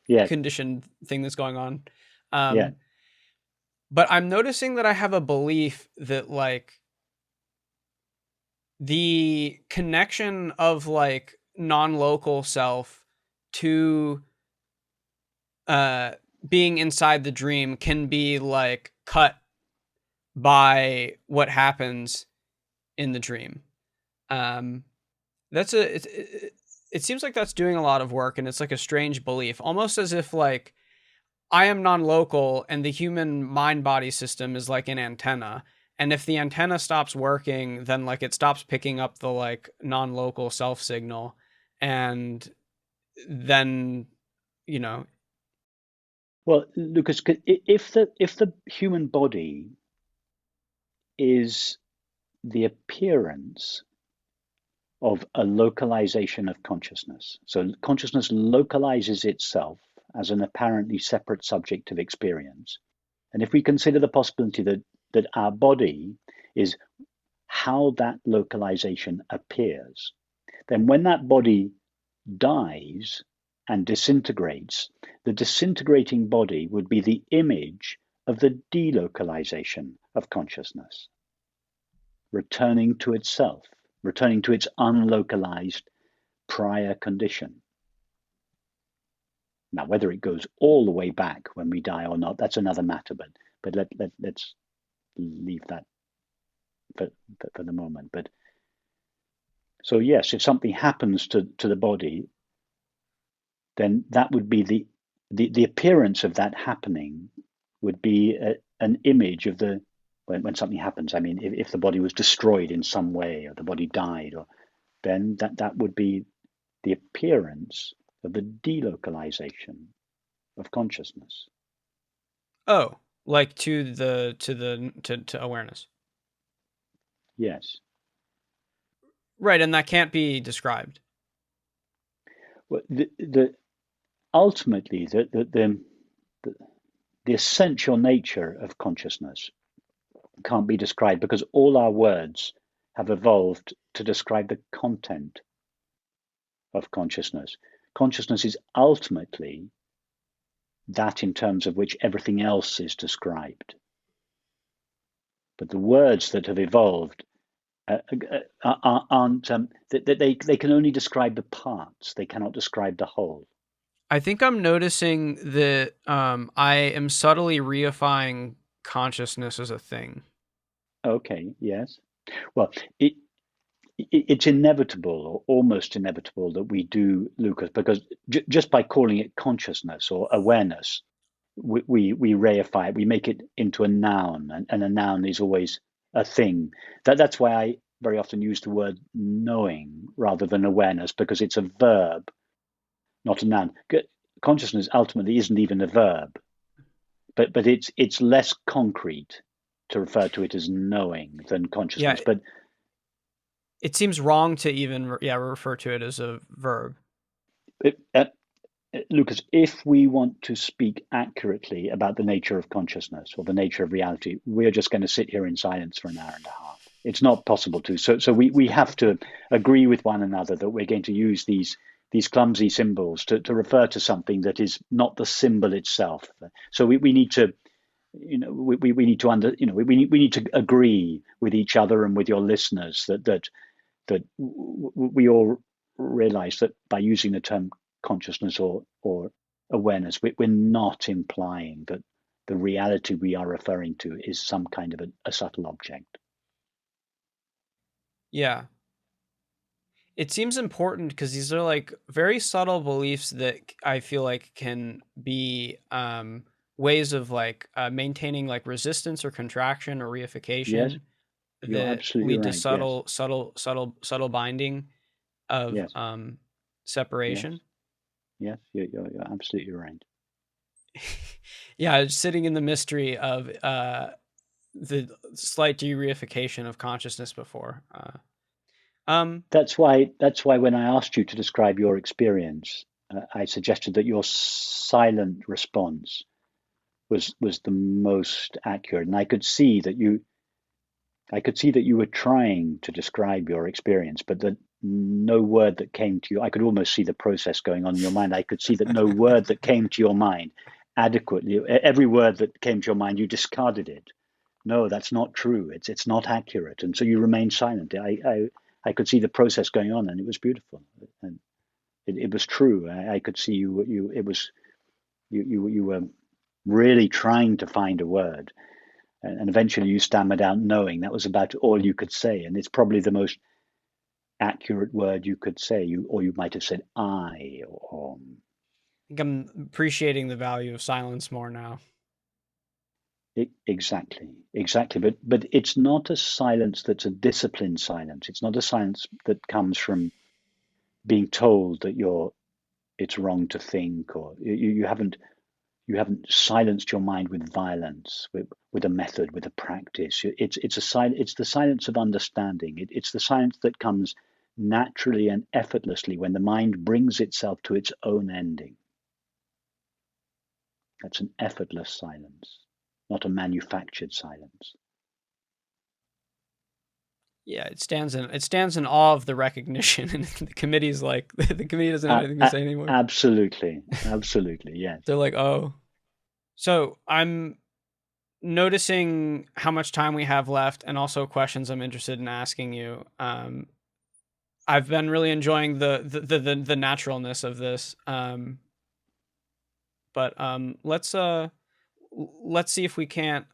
Yes. conditioned thing that's going on. Yeah. But I'm noticing that I have a belief that the connection of non-local self to being inside the dream can be cut by what happens in the dream. It seems like that's doing a lot of work, and it's like a strange belief, almost as if I am non-local and the human mind-body system is like an antenna. And if the antenna stops working, then it stops picking up the non-local self signal. And then, Well, Lucas, if the human body is the appearance of a localization of consciousness, so consciousness localizes itself as an apparently separate subject of experience. And if we consider the possibility that our body is how that localization appears, then when that body dies and disintegrates, the disintegrating body would be the image of the delocalization of consciousness, returning to itself, returning to its unlocalized prior condition. Now, whether it goes all the way back when we die or not, that's another matter, but let's leave that for the moment. But so yes, if something happens to the body, then that would be the appearance of that happening would be an image of the when something happens. I mean, if the body was destroyed in some way, or the body died, then that would be the appearance of the delocalization of consciousness. oh, to awareness. Yes. Right, and that can't be described. Well, ultimately the essential nature of consciousness can't be described, because all our words have evolved to describe the content of consciousness. Consciousness is ultimately that in terms of which everything else is described. but the words that have evolved aren't they can only describe the parts. They cannot describe the whole. I think I'm noticing that I am subtly reifying consciousness as a thing. Okay, yes. Well, it's inevitable or almost inevitable that we do, Lucas, because just by calling it consciousness or awareness, we reify it, we make it into a noun, and a noun is always a thing. That's why I very often use the word knowing rather than awareness, because it's a verb, not a noun. Consciousness ultimately isn't even a verb, but it's less concrete to refer to it as knowing than Yeah, consciousness. But it seems wrong to even refer to it as a verb. it, Lucas, if we want to speak accurately about the nature of consciousness or the nature of reality, we're just going to sit here in silence for an hour and a half. It's not possible to. So we have to agree with one another that we're going to use these clumsy symbols to refer to something that is not the symbol itself. So we need to, we need to we need to agree with each other and with your listeners that we all realize that by using the term consciousness or awareness, we're not implying that the reality we are referring to is some kind of a subtle object. Yeah. It seems important because these are like very subtle beliefs that I feel like can be ways of like maintaining like resistance or contraction or Yes, reification you're that absolutely lead to right. Yes, subtle binding of yes, yes, separation. yes. You're absolutely right. Yeah, sitting in the mystery of the slight de-reification of consciousness before. That's why when I asked you to describe your experience, I suggested that your silent response was the most accurate, and I could see that you were trying to describe your experience, but that no word that came to you, I could almost see the process going on in your mind. I could see that no word that came to your mind adequately, every word that came to your mind, you discarded it. No, that's not true. It's not accurate. And so you remained silent. I could see the process going on, and it was beautiful. And it was true. I could see it was, you were really trying to find a word, and eventually you stammered out knowing. That was about all you could say, and it's probably the most accurate word you could say. You might have said I, or I think I'm appreciating the value of silence more now. exactly. But it's not a silence that's a disciplined silence. It's not a silence that comes from being told that it's wrong to think, or you haven't silenced your mind with violence, with a method, with a practice. It's the silence of understanding. It's the silence that comes naturally and effortlessly when the mind brings itself to its own ending. That's an effortless silence, not a manufactured silence. Yeah, it stands in awe of the recognition, and the committee's like the committee doesn't have anything to say anymore. Absolutely, yes. They're like, oh. So I'm noticing how much time we have left, and also questions I'm interested in asking you. I've been really enjoying the naturalness of this. But let's see if we can't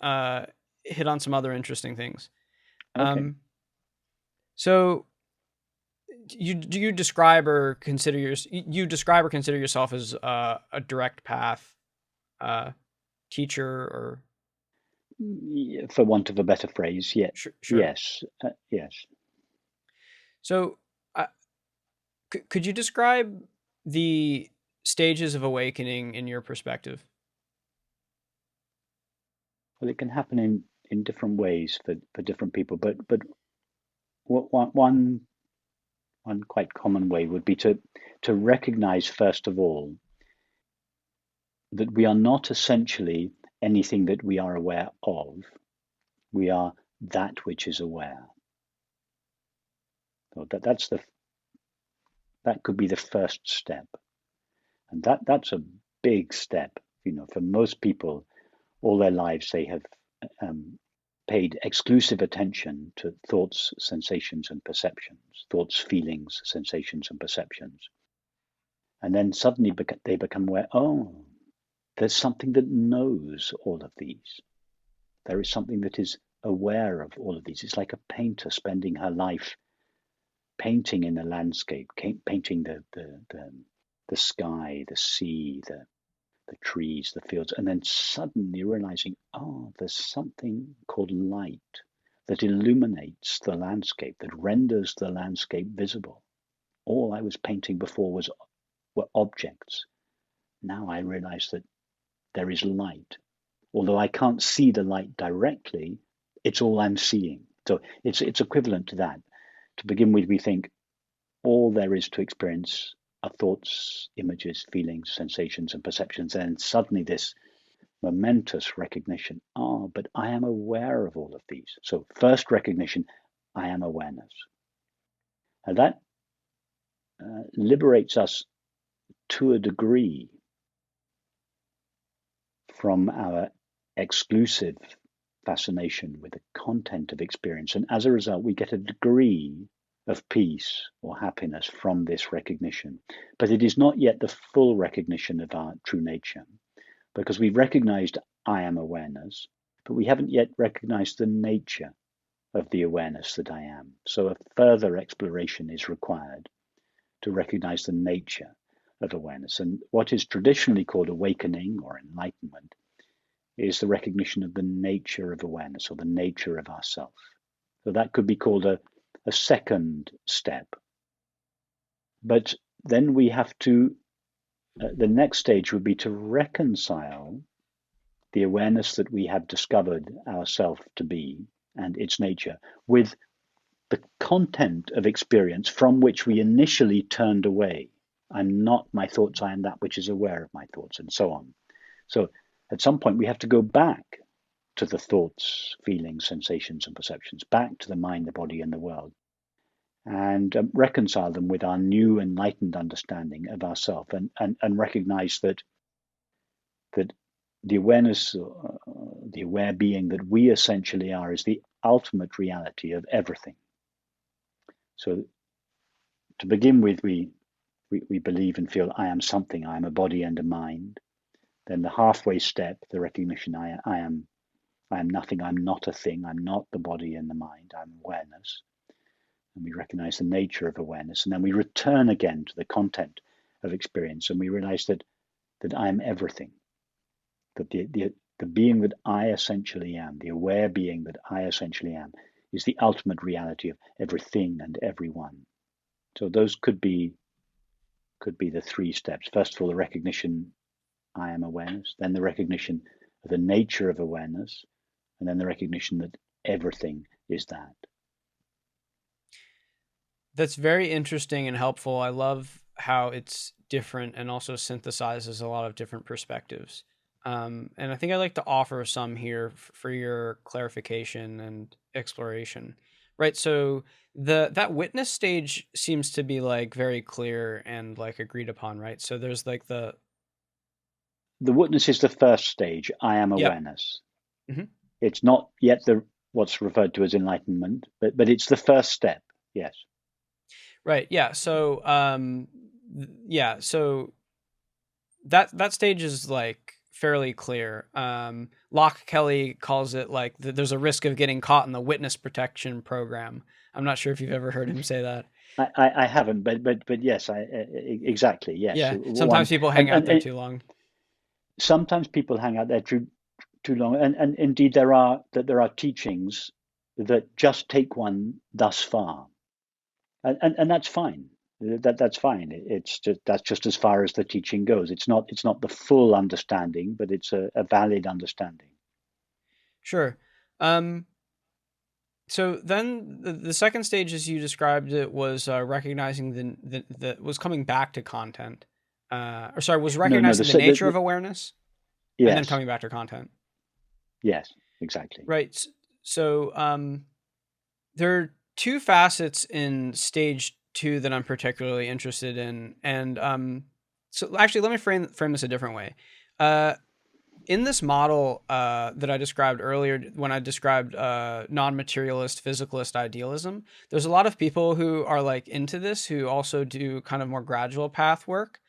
hit on some other interesting things. Okay. So you describe or consider yourself as a direct path teacher, or For want of a better phrase, yeah, sure. yes, yes. So uh, could you describe the stages of awakening in your perspective? Well, it can happen in different ways for different people, but one quite common way would be to recognize, first of all, that we are not essentially anything that we are aware of. We are that which is aware. So that could be the first step, and that's a big step. For most people, all their lives they have um, paid exclusive attention to thoughts, sensations, and perceptions, thoughts, feelings, sensations, and perceptions. And then suddenly they become aware, oh, there's something that knows all of these. There is something that is aware of all of these. It's like a painter spending her life painting in the landscape, painting the sky, the sea, the trees, the fields, and then suddenly realizing, oh, there's something called light that illuminates the landscape, that renders the landscape visible. All I was painting before were objects. Now I realize that there is light. Although I can't see the light directly, it's all I'm seeing. So it's equivalent to that. To begin with, we think all there is to experience are thoughts, images, feelings, sensations, and perceptions. And suddenly this momentous recognition, but I am aware of all of these. So first recognition, I am awareness. And that liberates us to a degree from our exclusive fascination with the content of experience. And as a result, we get a degree of peace or happiness from this recognition. But it is not yet the full recognition of our true nature, because we've recognized I am awareness, but we haven't yet recognized the nature of the awareness that I am. So a further exploration is required to recognize the nature of awareness. And what is traditionally called awakening or enlightenment is the recognition of the nature of awareness or the nature of ourself. So that could be called a second step. But then we have to, the next stage would be to reconcile the awareness that we have discovered ourself to be and its nature with the content of experience from which we initially turned away. I'm not my thoughts, I am that which is aware of my thoughts, and so on. So at some point, we have to go back to the thoughts, feelings, sensations, and perceptions, back to the mind, the body, and the world, and reconcile them with our new enlightened understanding of ourself, and recognize that the awareness, the aware being that we essentially are, is the ultimate reality of everything. So to begin with, we believe and feel I am something, I am a body and a mind. Then the halfway step, the recognition I am nothing, I'm not a thing, I'm not the body and the mind, I'm awareness. And we recognize the nature of awareness. And then we return again to the content of experience, and we realize that I am everything. That the being that I essentially am, the aware being that I essentially am, is the ultimate reality of everything and everyone. So those could be the three steps. First of all, the recognition I am awareness, then the recognition of the nature of awareness, and then the recognition that everything is that. That's very interesting and helpful. I love how it's different and also synthesizes a lot of different perspectives. And I think I'd like to offer some here for your clarification and exploration. Right. So that witness stage seems to be like very clear and like agreed upon, right? So there's like the witness is the first stage, I am awareness. Mm-hmm. It's not yet what's referred to as enlightenment, but it's the first step. Yes. Right. Yeah. So so that stage is like fairly clear. Locke Kelly calls it like there's a risk of getting caught in the witness protection program. I'm not sure if you've ever heard him say that. I haven't, but yes, exactly, yes. Yeah, sometimes people hang out there too long. Sometimes people hang out there too long, and indeed there are teachings that just take one thus far, and that's fine. That's fine. That's just as far as the teaching goes. It's not the full understanding, but it's a valid understanding. Sure. So then the second stage, as you described it, was recognizing the was coming back to content. Was recognizing the nature of awareness, yes, and then coming back to content. Yes, exactly. Right. So there are two facets in stage 2 that I'm particularly interested in, and so actually, let me frame this a different way. in this model that I described earlier, when I described non-materialist physicalist idealism, there's a lot of people who are like into this, who also do kind of more gradual path work,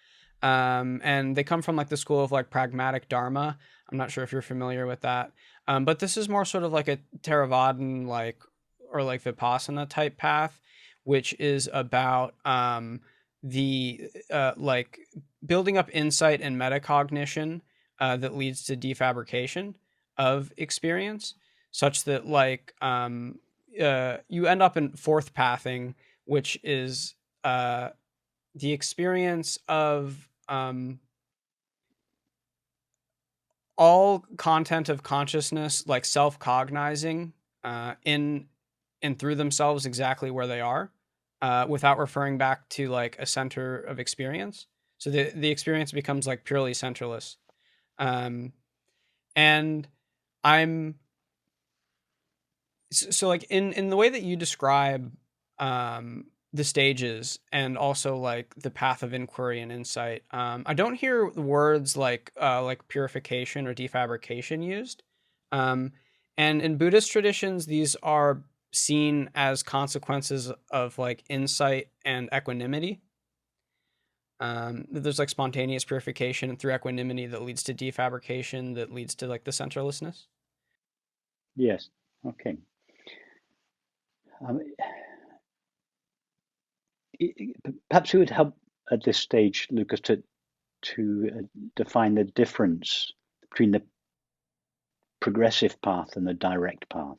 and they come from like the school of like pragmatic dharma. I'm not sure if you're familiar with that, but this is more sort of like a Theravadan like or like Vipassana type path, which is about the like building up insight and metacognition that leads to defabrication of experience, such that like you end up in fourth pathing, which is the experience of all content of consciousness like self-cognizing in and through themselves exactly where they are, without referring back to like a center of experience. So the experience becomes like purely centerless. Um, and I'm so like in the way that you describe the stages and also like the path of inquiry and insight, I don't hear the words like purification or defabrication used. Um, and in Buddhist traditions, these are seen as consequences of like insight and equanimity. There's like spontaneous purification through equanimity that leads to defabrication, that leads to like the centerlessness. Yes. Okay. Um, Perhaps it would help at this stage, Lucas, to define the difference between the progressive path and the direct path,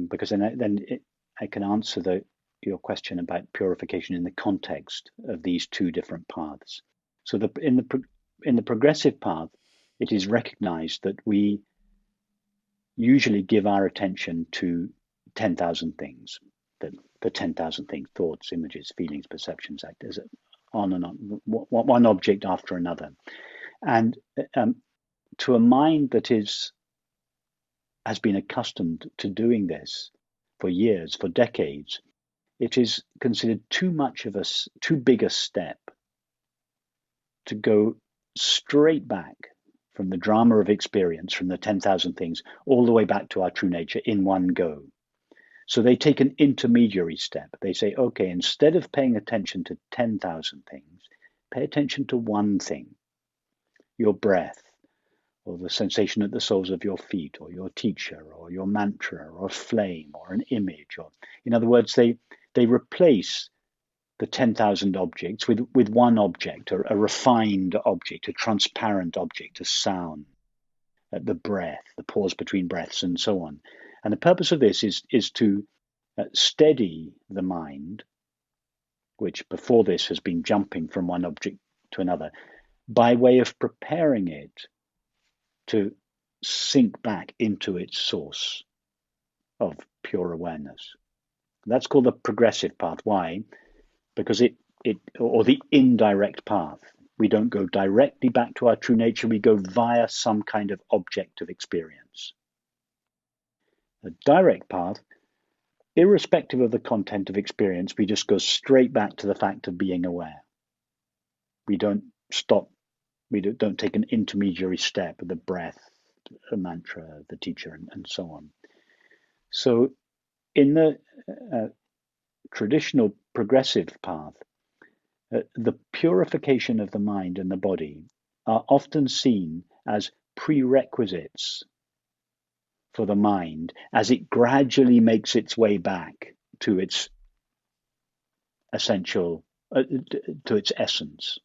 because I can answer your question about purification in the context of these two different paths. So in the progressive path, it is recognized that we usually give our attention to 10,000 things, the 10,000 things, thoughts, images, feelings, perceptions, actors, on and on, one object after another. And to a mind that has been accustomed to doing this for years, for decades, it is considered too big a step to go straight back from the drama of experience, from the 10,000 things, all the way back to our true nature in one go. So they take an intermediary step. They say, okay, instead of paying attention to 10,000 things, pay attention to one thing, your breath, or the sensation at the soles of your feet, or your teacher, or your mantra, or a flame, or an image. Or, in other words, they replace the 10,000 objects with one object, a refined object, a transparent object, a sound, the breath, the pause between breaths, and so on. And the purpose of this is to steady the mind, which before this has been jumping from one object to another, by way of preparing it to sink back into its source of pure awareness. That's called the progressive path. Why? Because or the indirect path. We don't go directly back to our true nature, we go via some kind of object of experience. The direct path, irrespective of the content of experience, we just go straight back to the fact of being aware. We don't stop, we don't take an intermediary step, the breath, the mantra, the teacher, and so on. So in the traditional progressive path, the purification of the mind and the body are often seen as prerequisites for the mind as it gradually makes its way back to its essential, to its essence.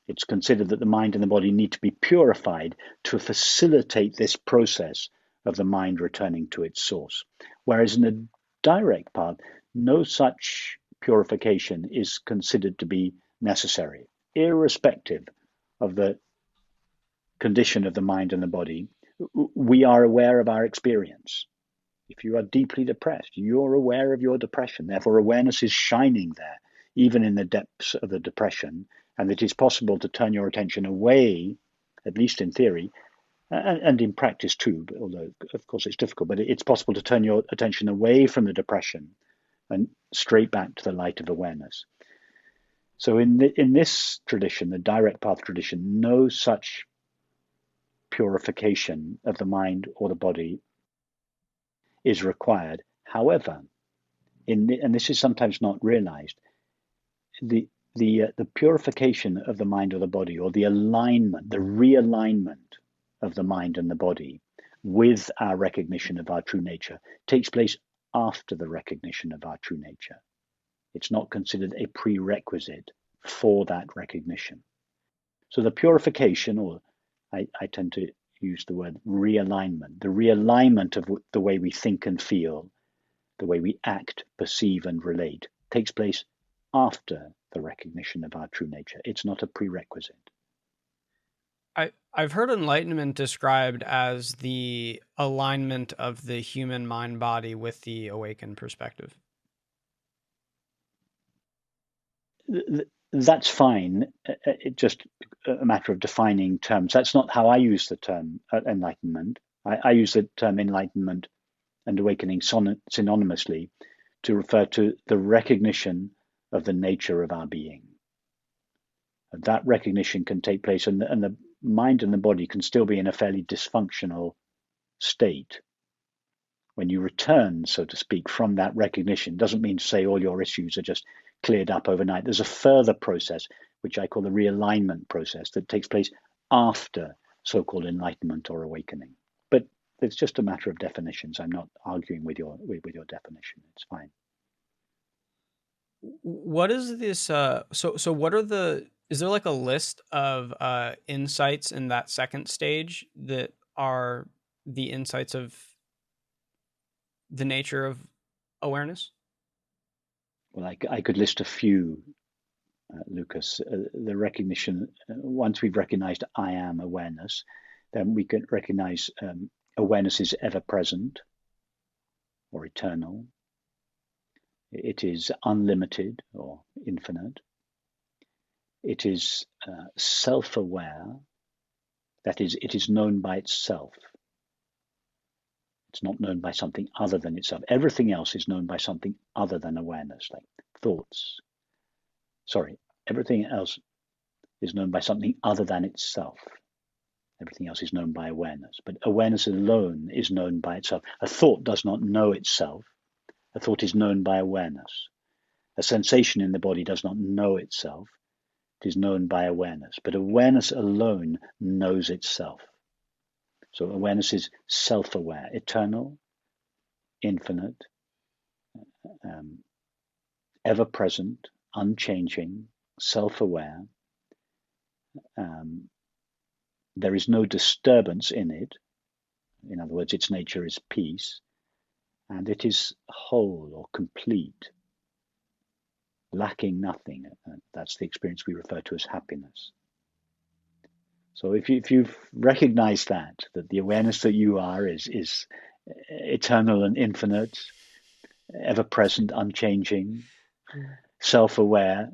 It's considered that the mind and the body need to be purified to facilitate this process of the mind returning to its source. Whereas in a direct path, no such purification is considered to be necessary, irrespective of the condition of the mind and the body. We are aware of our experience. If you are deeply depressed, you're aware of your depression. Therefore, awareness is shining there, even in the depths of the depression, and it is possible to turn your attention away, at least in theory, and in practice too, although of course it's difficult, but it's possible to turn your attention away from the depression and straight back to the light of awareness. So in this tradition, the direct path tradition, no such purification of the mind or the body is required. However, and this is sometimes not realized, the purification of the mind or the body, or the alignment, the realignment of the mind and the body with our recognition of our true nature, takes place after the recognition of our true nature. It's not considered a prerequisite for that recognition. So the purification, or I tend to use the word realignment, the realignment of the way we think and feel, the way we act, perceive, and relate, takes place after the recognition of our true nature. It's not a prerequisite. I've heard enlightenment described as the alignment of the human mind body with the awakened perspective. That's fine. It's just a matter of defining terms. That's not how I use the term enlightenment. I use the term enlightenment and awakening synonymously to refer to the recognition of the nature of our being. That recognition can take place, and the mind and the body can still be in a fairly dysfunctional state. When you return, so to speak, from that recognition, doesn't mean to say all your issues are just cleared up overnight. There's a further process, which I call the realignment process, that takes place after so-called enlightenment or awakening. But it's just a matter of definitions. I'm not arguing with your definition. It's fine. What is this? So what are the? Is there like a list of insights in that second stage that are the insights of the nature of awareness? Well, I could list a few, Lucas. The recognition, once we've recognized I am awareness, then we can recognize awareness is ever present or eternal. It is unlimited or infinite. It is self-aware. That is, it is known by itself. It's not known by something other than itself. Everything else is known by something other than awareness, like thoughts. Sorry, everything else is known by something other than itself. Everything else is known by awareness. But awareness alone is known by itself. A thought does not know itself. A thought is known by awareness. A sensation in the body does not know itself. It is known by awareness. But awareness alone knows itself. So awareness is self-aware, eternal, infinite, ever-present, unchanging, self-aware. There is no disturbance in it. In other words, its nature is peace. And it is whole or complete, lacking nothing. That's the experience we refer to as happiness. So if you've recognized that the awareness that you are is eternal and infinite, ever-present, unchanging, self-aware,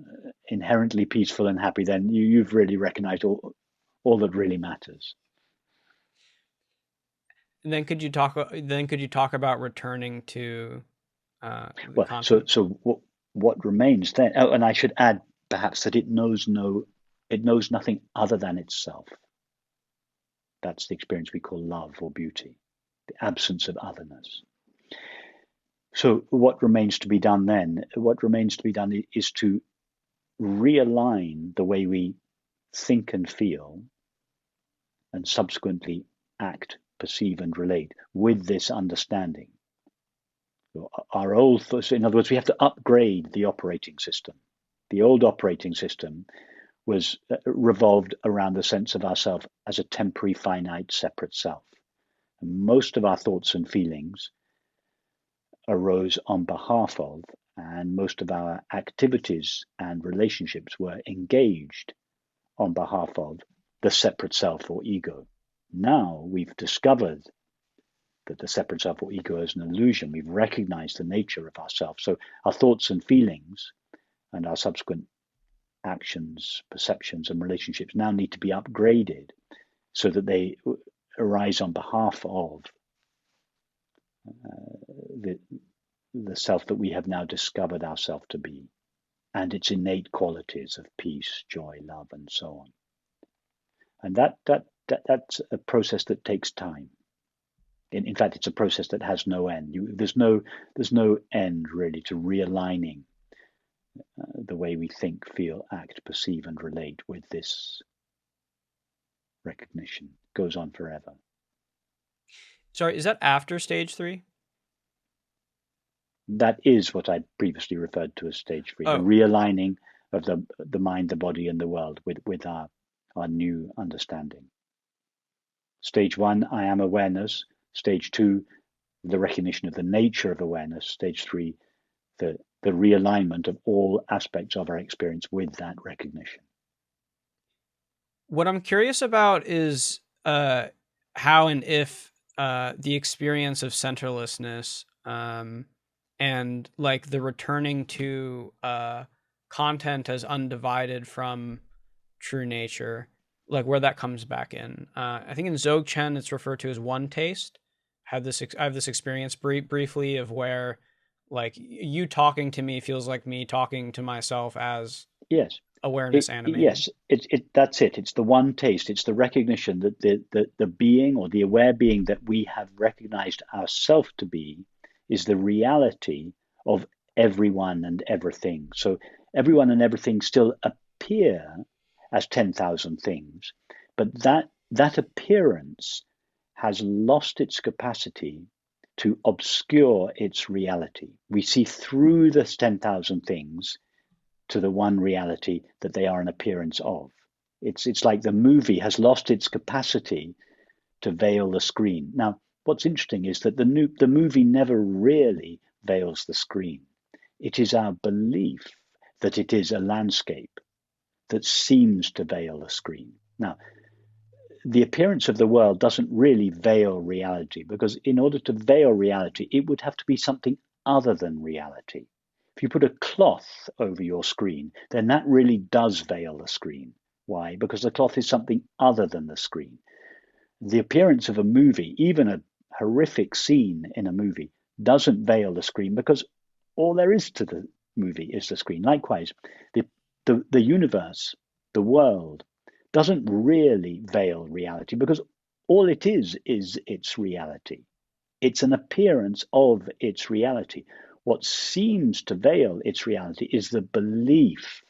inherently peaceful and happy, then you've really recognized all that really matters. And then could you talk about returning to well, so what remains then? Oh, and I should add perhaps that it knows nothing other than itself. That's the experience we call love or beauty, the absence of otherness. So what remains to be done then? What remains to be done is to realign the way we think and feel, and subsequently act, perceive, and relate with this understanding. Our old thoughts, in other words, we have to upgrade the operating system. The old operating system was revolved around the sense of ourself as a temporary, finite, separate self. And most of our thoughts and feelings arose on behalf of, and most of our activities and relationships were engaged on behalf of the separate self or ego. Now we've discovered that the separate self or ego is an illusion. We've recognized the nature of ourself. So our thoughts and feelings and our subsequent actions, perceptions, and relationships now need to be upgraded so that they arise on behalf of the self that we have now discovered ourself to be, and its innate qualities of peace, joy, love, and so on. And that that's a process that takes time. In fact, it's a process that has no end. There's no end really to realigning the way we think, feel, act, perceive, and relate with this recognition. It goes on forever. Sorry, is that after stage 3? That is what I previously referred to as stage 3, the Oh, realigning of the mind, the body, and the world with our new understanding. Stage 1, I am awareness. Stage 2, the recognition of the nature of awareness. Stage 3, the realignment of all aspects of our experience with that recognition. what I'm curious about is how and if the experience of centerlessness and like the returning to content as undivided from true nature, like where that comes back in. I think in Dzogchen it's referred to as one taste. I have this experience briefly of where like you talking to me feels like me talking to myself as Yes. awareness animating. Yes, that's it. It's the one taste. It's the recognition that the being or the aware being that we have recognized ourselves to be is the reality of everyone and everything. So everyone and everything still appear as 10,000 things, but that appearance has lost its capacity to obscure its reality. We see through the 10,000 things to the one reality that they are an appearance of. It's like the movie has lost its capacity to veil the screen. Now, what's interesting is that the movie never really veils the screen. It is our belief that it is a landscape that seems to veil the screen. Now, the appearance of the world doesn't really veil reality, because in order to veil reality, it would have to be something other than reality. If you put a cloth over your screen, then that really does veil the screen. Why? Because the cloth is something other than the screen. The appearance of a movie, even a horrific scene in a movie, doesn't veil the screen, because all there is to the movie is the screen. Likewise, the universe, the world, doesn't really veil reality, because all it is its reality. It's an appearance of its reality. What seems to veil its reality is the belief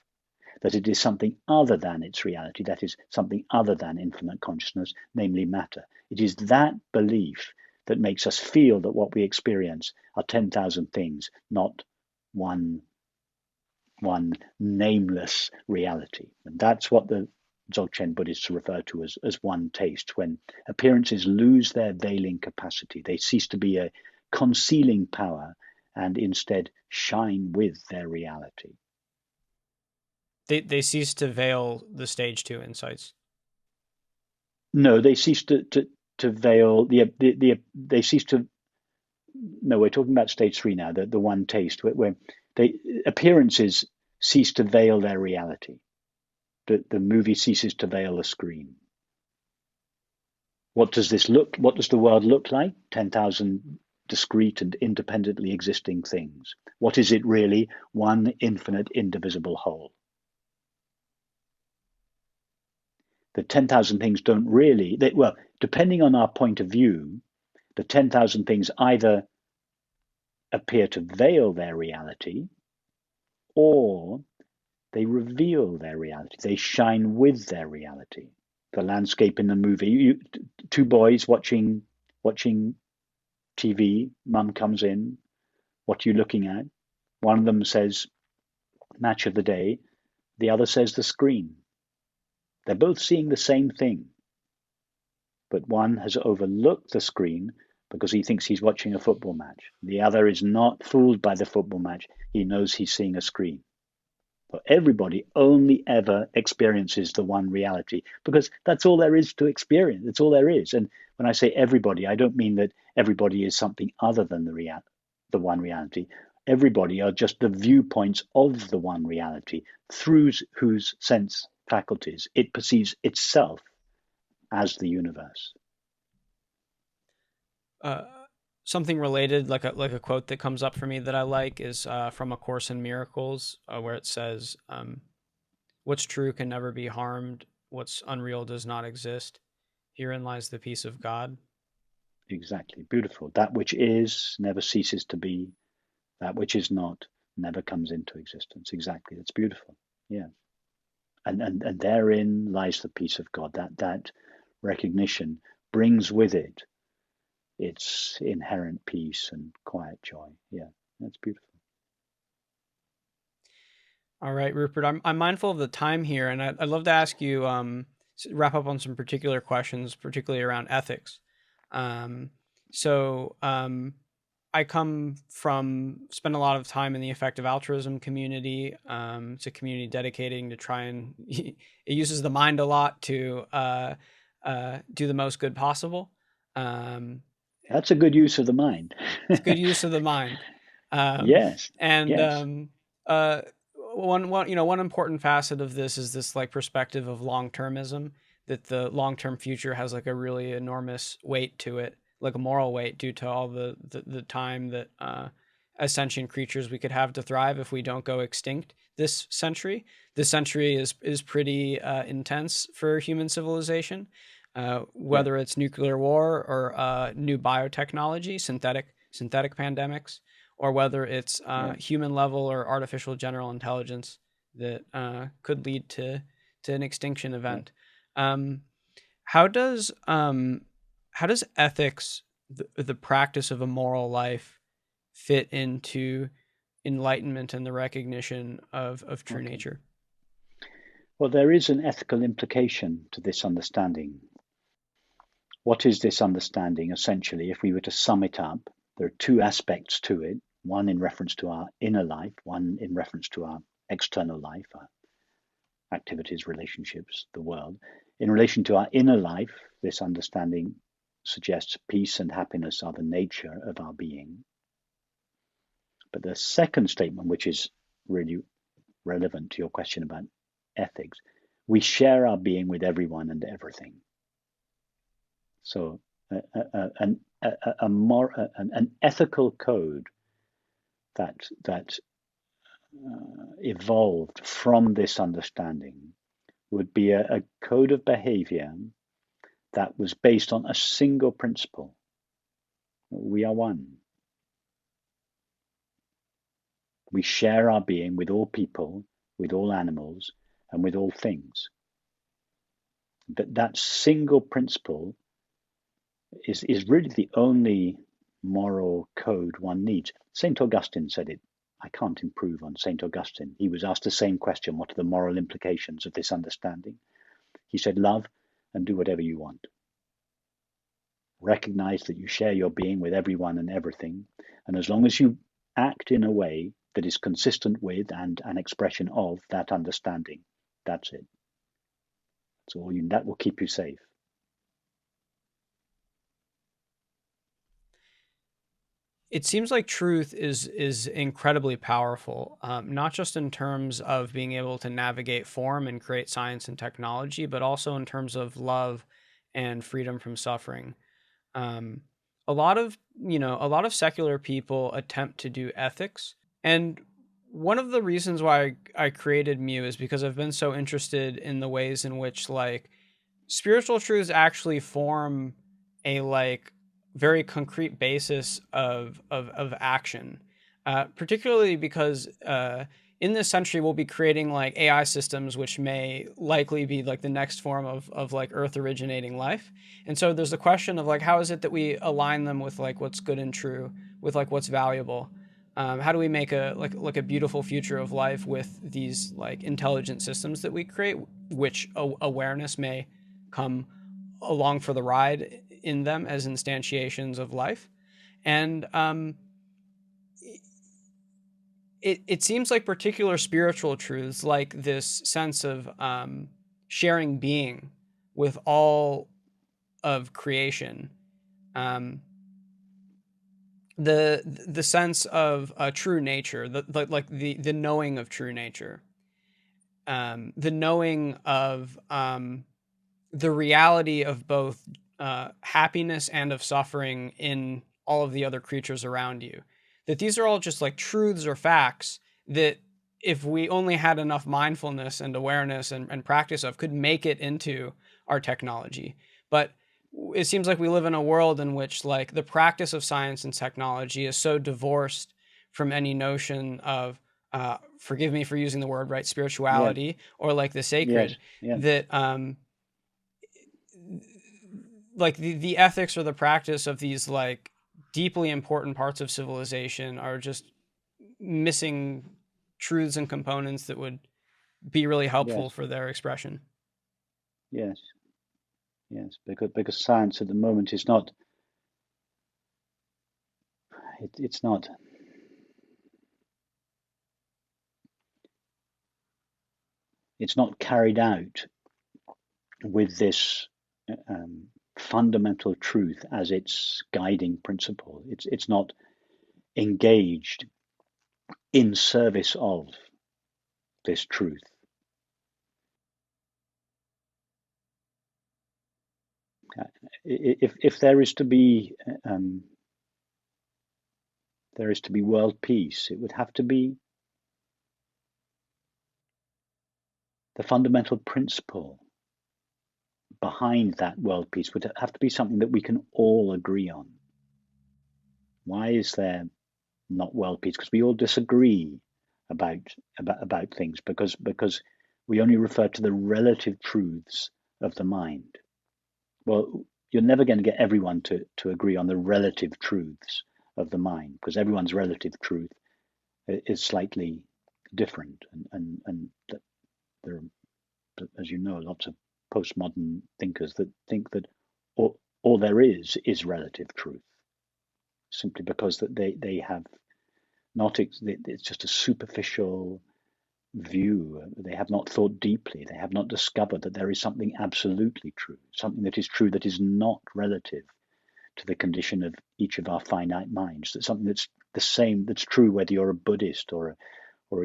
that it is something other than its reality, that is, something other than infinite consciousness, namely matter. It is that belief that makes us feel that what we experience are 10,000 things, not one nameless reality. And that's what the Dzogchen Buddhists refer to as one taste. When appearances lose their veiling capacity, they cease to be a concealing power and instead shine with their reality. They cease to veil the stage 2 insights. No, they cease to veil they cease to. No, we're talking about stage 3 now. The one taste where they appearances cease to veil their reality. The movie ceases to veil the screen. What does the world look like? 10,000 discrete and independently existing things. What is it really? One infinite, indivisible whole. The 10,000 things don't really, depending on our point of view, the 10,000 things either appear to veil their reality or they reveal their reality. They shine with their reality. The landscape in the movie, two boys watching TV, mum comes in, what are you looking at? One of them says, match of the day. The other says the screen. They're both seeing the same thing. But one has overlooked the screen because he thinks he's watching a football match. The other is not fooled by the football match. He knows he's seeing a screen. But everybody only ever experiences the one reality, because that's all there is to experience. That's all there is. And when I say everybody, I don't mean that everybody is something other than the one reality. Everybody are just the viewpoints of the one reality through whose sense faculties it perceives itself as the universe. Something related, like a quote that comes up for me that I like is from A Course in Miracles, where it says, "What's true can never be harmed. What's unreal does not exist. Herein lies the peace of God. Exactly. Beautiful. That which is never ceases to be. That which is not never comes into existence. Exactly. That's beautiful. Yeah. And therein lies the peace of God. That recognition brings with it its inherent peace and quiet joy. Yeah, that's beautiful. All right, Rupert, I'm mindful of the time here, and I'd love to ask you, wrap up on some particular questions, particularly around ethics. Um, so I spend a lot of time in the effective altruism community. It's a community dedicating to try and, it uses the mind a lot to do the most good possible. Um, That's a good use of the mind. it's good use of the mind. Um, Yes, and yes, uh, one important facet of this is this like perspective of long-termism, that the long-term future has like a really enormous weight to it, like a moral weight, due to all the time that as sentient creatures we could have to thrive if we don't go extinct this century. This century is pretty intense for human civilization, yeah, whether it's nuclear war or new biotechnology, synthetic pandemics, or whether it's yeah. human level or artificial general intelligence that could lead to an extinction Yeah. event. Um, how does ethics, the practice of a moral life, fit into enlightenment and the recognition of true Okay. nature? Well, there is an ethical implication to this understanding. What is this understanding? Essentially, if we were to sum it up, there are two aspects to it, one in reference to our inner life, one in reference to our external life, our activities, relationships, the world. In relation to our inner life, this understanding suggests peace and happiness are the nature of our being. But the second statement, which is really relevant to your question about ethics, we share our being with everyone and everything. So an ethical code that evolved from this understanding would be a code of behavior that was based on a single principle. We are one. We share our being with all people, with all animals, and with all things. But that single principle is really the only moral code one needs. St. Augustine said it. I can't improve on St. Augustine. He was asked the same question: what are the moral implications of this understanding? He said, love and do whatever you want. Recognize that you share your being with everyone and everything. And as long as you act in a way that is consistent with and an expression of that understanding, that's it. That will keep you safe. It seems like truth is incredibly powerful, not just in terms of being able to navigate form and create science and technology, but also in terms of love and freedom from suffering. Um, a lot of secular people attempt to do ethics, and one of the reasons why I created Mew is because I've been so interested in the ways in which like spiritual truths actually form a like very concrete basis of action, particularly because in this century we'll be creating like AI systems which may likely be like the next form of like Earth originating life, and so there's the question of like how is it that we align them with like what's good and true, with like what's valuable. How do we make a like a beautiful future of life with these like intelligent systems that we create, which awareness may come along for the ride in them as instantiations of life. And it seems like particular spiritual truths, like this sense of sharing being with all of creation, um, the sense of true nature, the knowing of true nature, the knowing of the reality of both happiness and of suffering in all of the other creatures around you. That these are all just like truths or facts that, if we only had enough mindfulness and awareness and practice of, could make it into our technology. But it seems like we live in a world in which like the practice of science and technology is so divorced from any notion of forgive me for using the word, right, Yes, spirituality or like the yes, sacred, yes, that like the ethics or the practice of these like deeply important parts of civilization are just missing truths and components that would be really helpful yes, for their expression. yes, yes. Because science at the moment is not. It's not. It's not carried out with this fundamental truth as its guiding principle. It's not engaged in service of this truth. If there is to be world peace, it would have to be the fundamental principle behind that world peace would have to be something that we can all agree on. Why is there not world peace? Because we all disagree about things because we only refer to the relative truths of the mind. Well, you're never going to get everyone to agree on the relative truths of the mind because everyone's relative truth is slightly different, and there are, as you know, lots of postmodern thinkers that think that all there is relative truth, simply because that they have not, it's just a superficial view. They have not thought deeply. They have not discovered that there is something absolutely true, something that is true that is not relative to the condition of each of our finite minds. That's something that's the same, that's true whether you're a Buddhist or a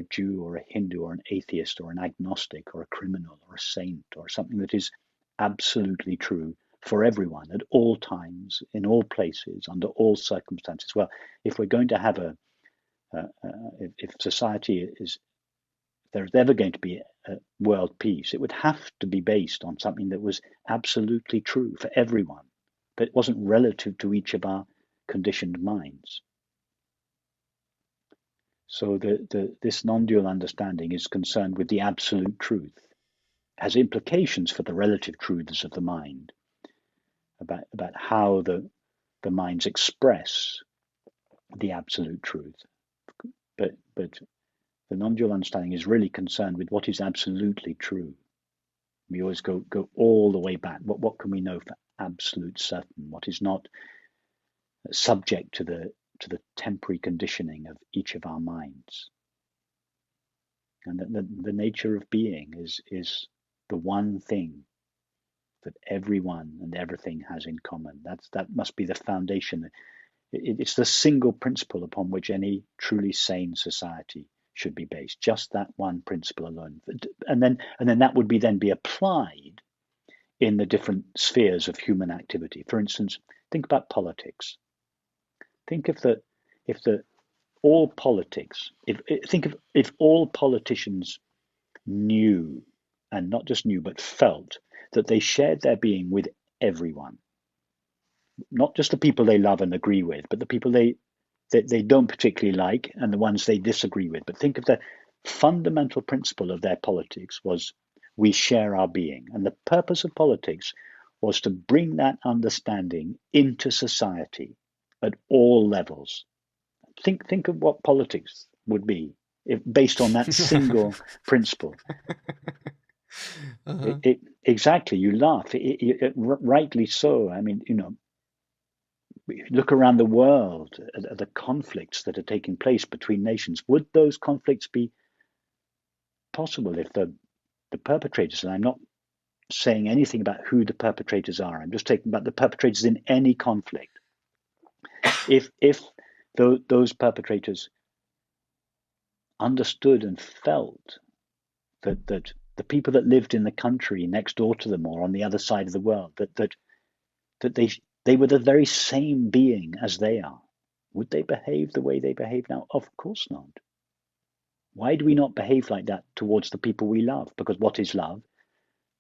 Jew or a Hindu or an atheist or an agnostic or a criminal or a saint, or something that is absolutely true for everyone at all times, in all places, under all circumstances. Well, if we're going to have if society is, if there's ever going to be a world peace, it would have to be based on something that was absolutely true for everyone, but it wasn't relative to each of our conditioned minds. So this non-dual understanding is concerned with the absolute truth, has implications for the relative truths of the mind, about how the minds express the absolute truth. But the non-dual understanding is really concerned with what is absolutely true. We always go all the way back. What can we know for absolute certain? What is not subject to the temporary conditioning of each of our minds? And the nature of being is the one thing that everyone and everything has in common. That must be the foundation. It's the single principle upon which any truly sane society should be based. Just that one principle alone, and then that would then be applied in the different spheres of human activity. For instance, think about politics. Think if the all politics. Think of if all politicians knew, and not just knew, but felt that they shared their being with everyone, not just the people they love and agree with, but the people they don't particularly like and the ones they disagree with. But think of the fundamental principle of their politics was we share our being. And the purpose of politics was to bring that understanding into society at all levels. Think of what politics would be if based on that single principle. Uh-huh. Exactly, you laugh. Rightly so. I mean, look around the world at the conflicts that are taking place between nations. Would those conflicts be possible if the perpetrators, and I'm not saying anything about who the perpetrators are, I'm just talking about the perpetrators in any conflict. If those perpetrators understood and felt that the people that lived in the country next door to them or on the other side of the world, that they were the very same being as they are, would they behave the way they behave now? Of course not. Why do we not behave like that towards the people we love? Because what is love?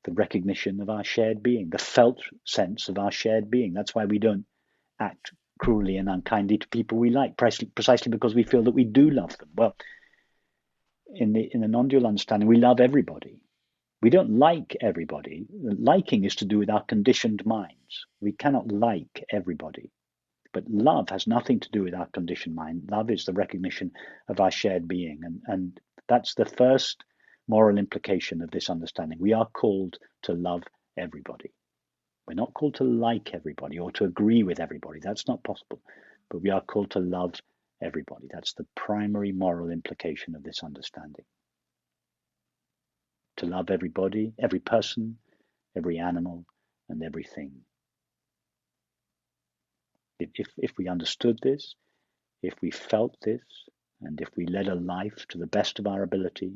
the recognition of our shared being, the felt sense of our shared being. That's why we don't act cruelly and unkindly to people we like, precisely because we feel that we do love them. Well, in the non-dual understanding, we love everybody. We don't like everybody. Liking is to do with our conditioned minds. We cannot like everybody. But love has nothing to do with our conditioned mind. Love is the recognition of our shared being. And that's the first moral implication of this understanding. We are called to love everybody. We're not called to like everybody or to agree with everybody. That's not possible. But we are called to love everybody. That's the primary moral implication of this understanding. To love everybody, every person, every animal, and everything. If we understood this, if we felt this, and if we led a life to the best of our ability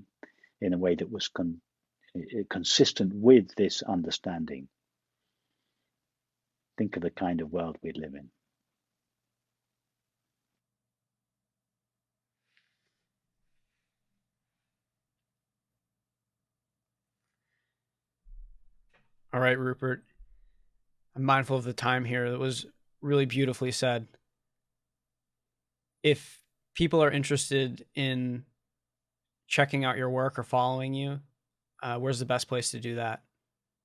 in a way that was consistent with this understanding, think of the kind of world we'd live in. All right, Rupert. I'm mindful of the time here. That was really beautifully said. If people are interested in checking out your work or following you, where's the best place to do that?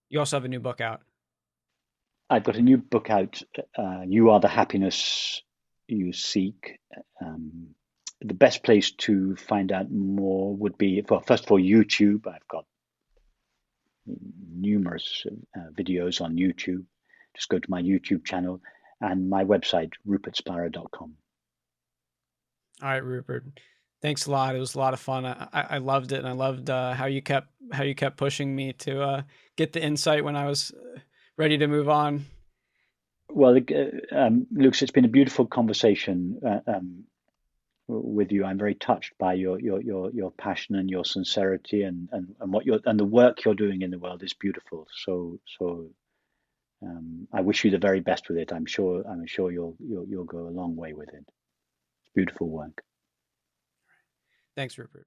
You also have a new book out. I've got a new book out, You Are the Happiness You Seek. The best place to find out more would be, well, first of all, YouTube. I've got numerous videos on YouTube. Just go to my YouTube channel and my website, rupertspira.com. All right, Rupert. Thanks a lot. It was a lot of fun. I loved it, and I loved how you kept pushing me to get the insight when I was ready to move on. Well, Lucas, it's been a beautiful conversation with you. I'm very touched by your passion and your sincerity, and what the work you're doing in the world is beautiful. So I wish you the very best with it. I'm sure you'll go a long way with it. It's beautiful work. Thanks, Rupert.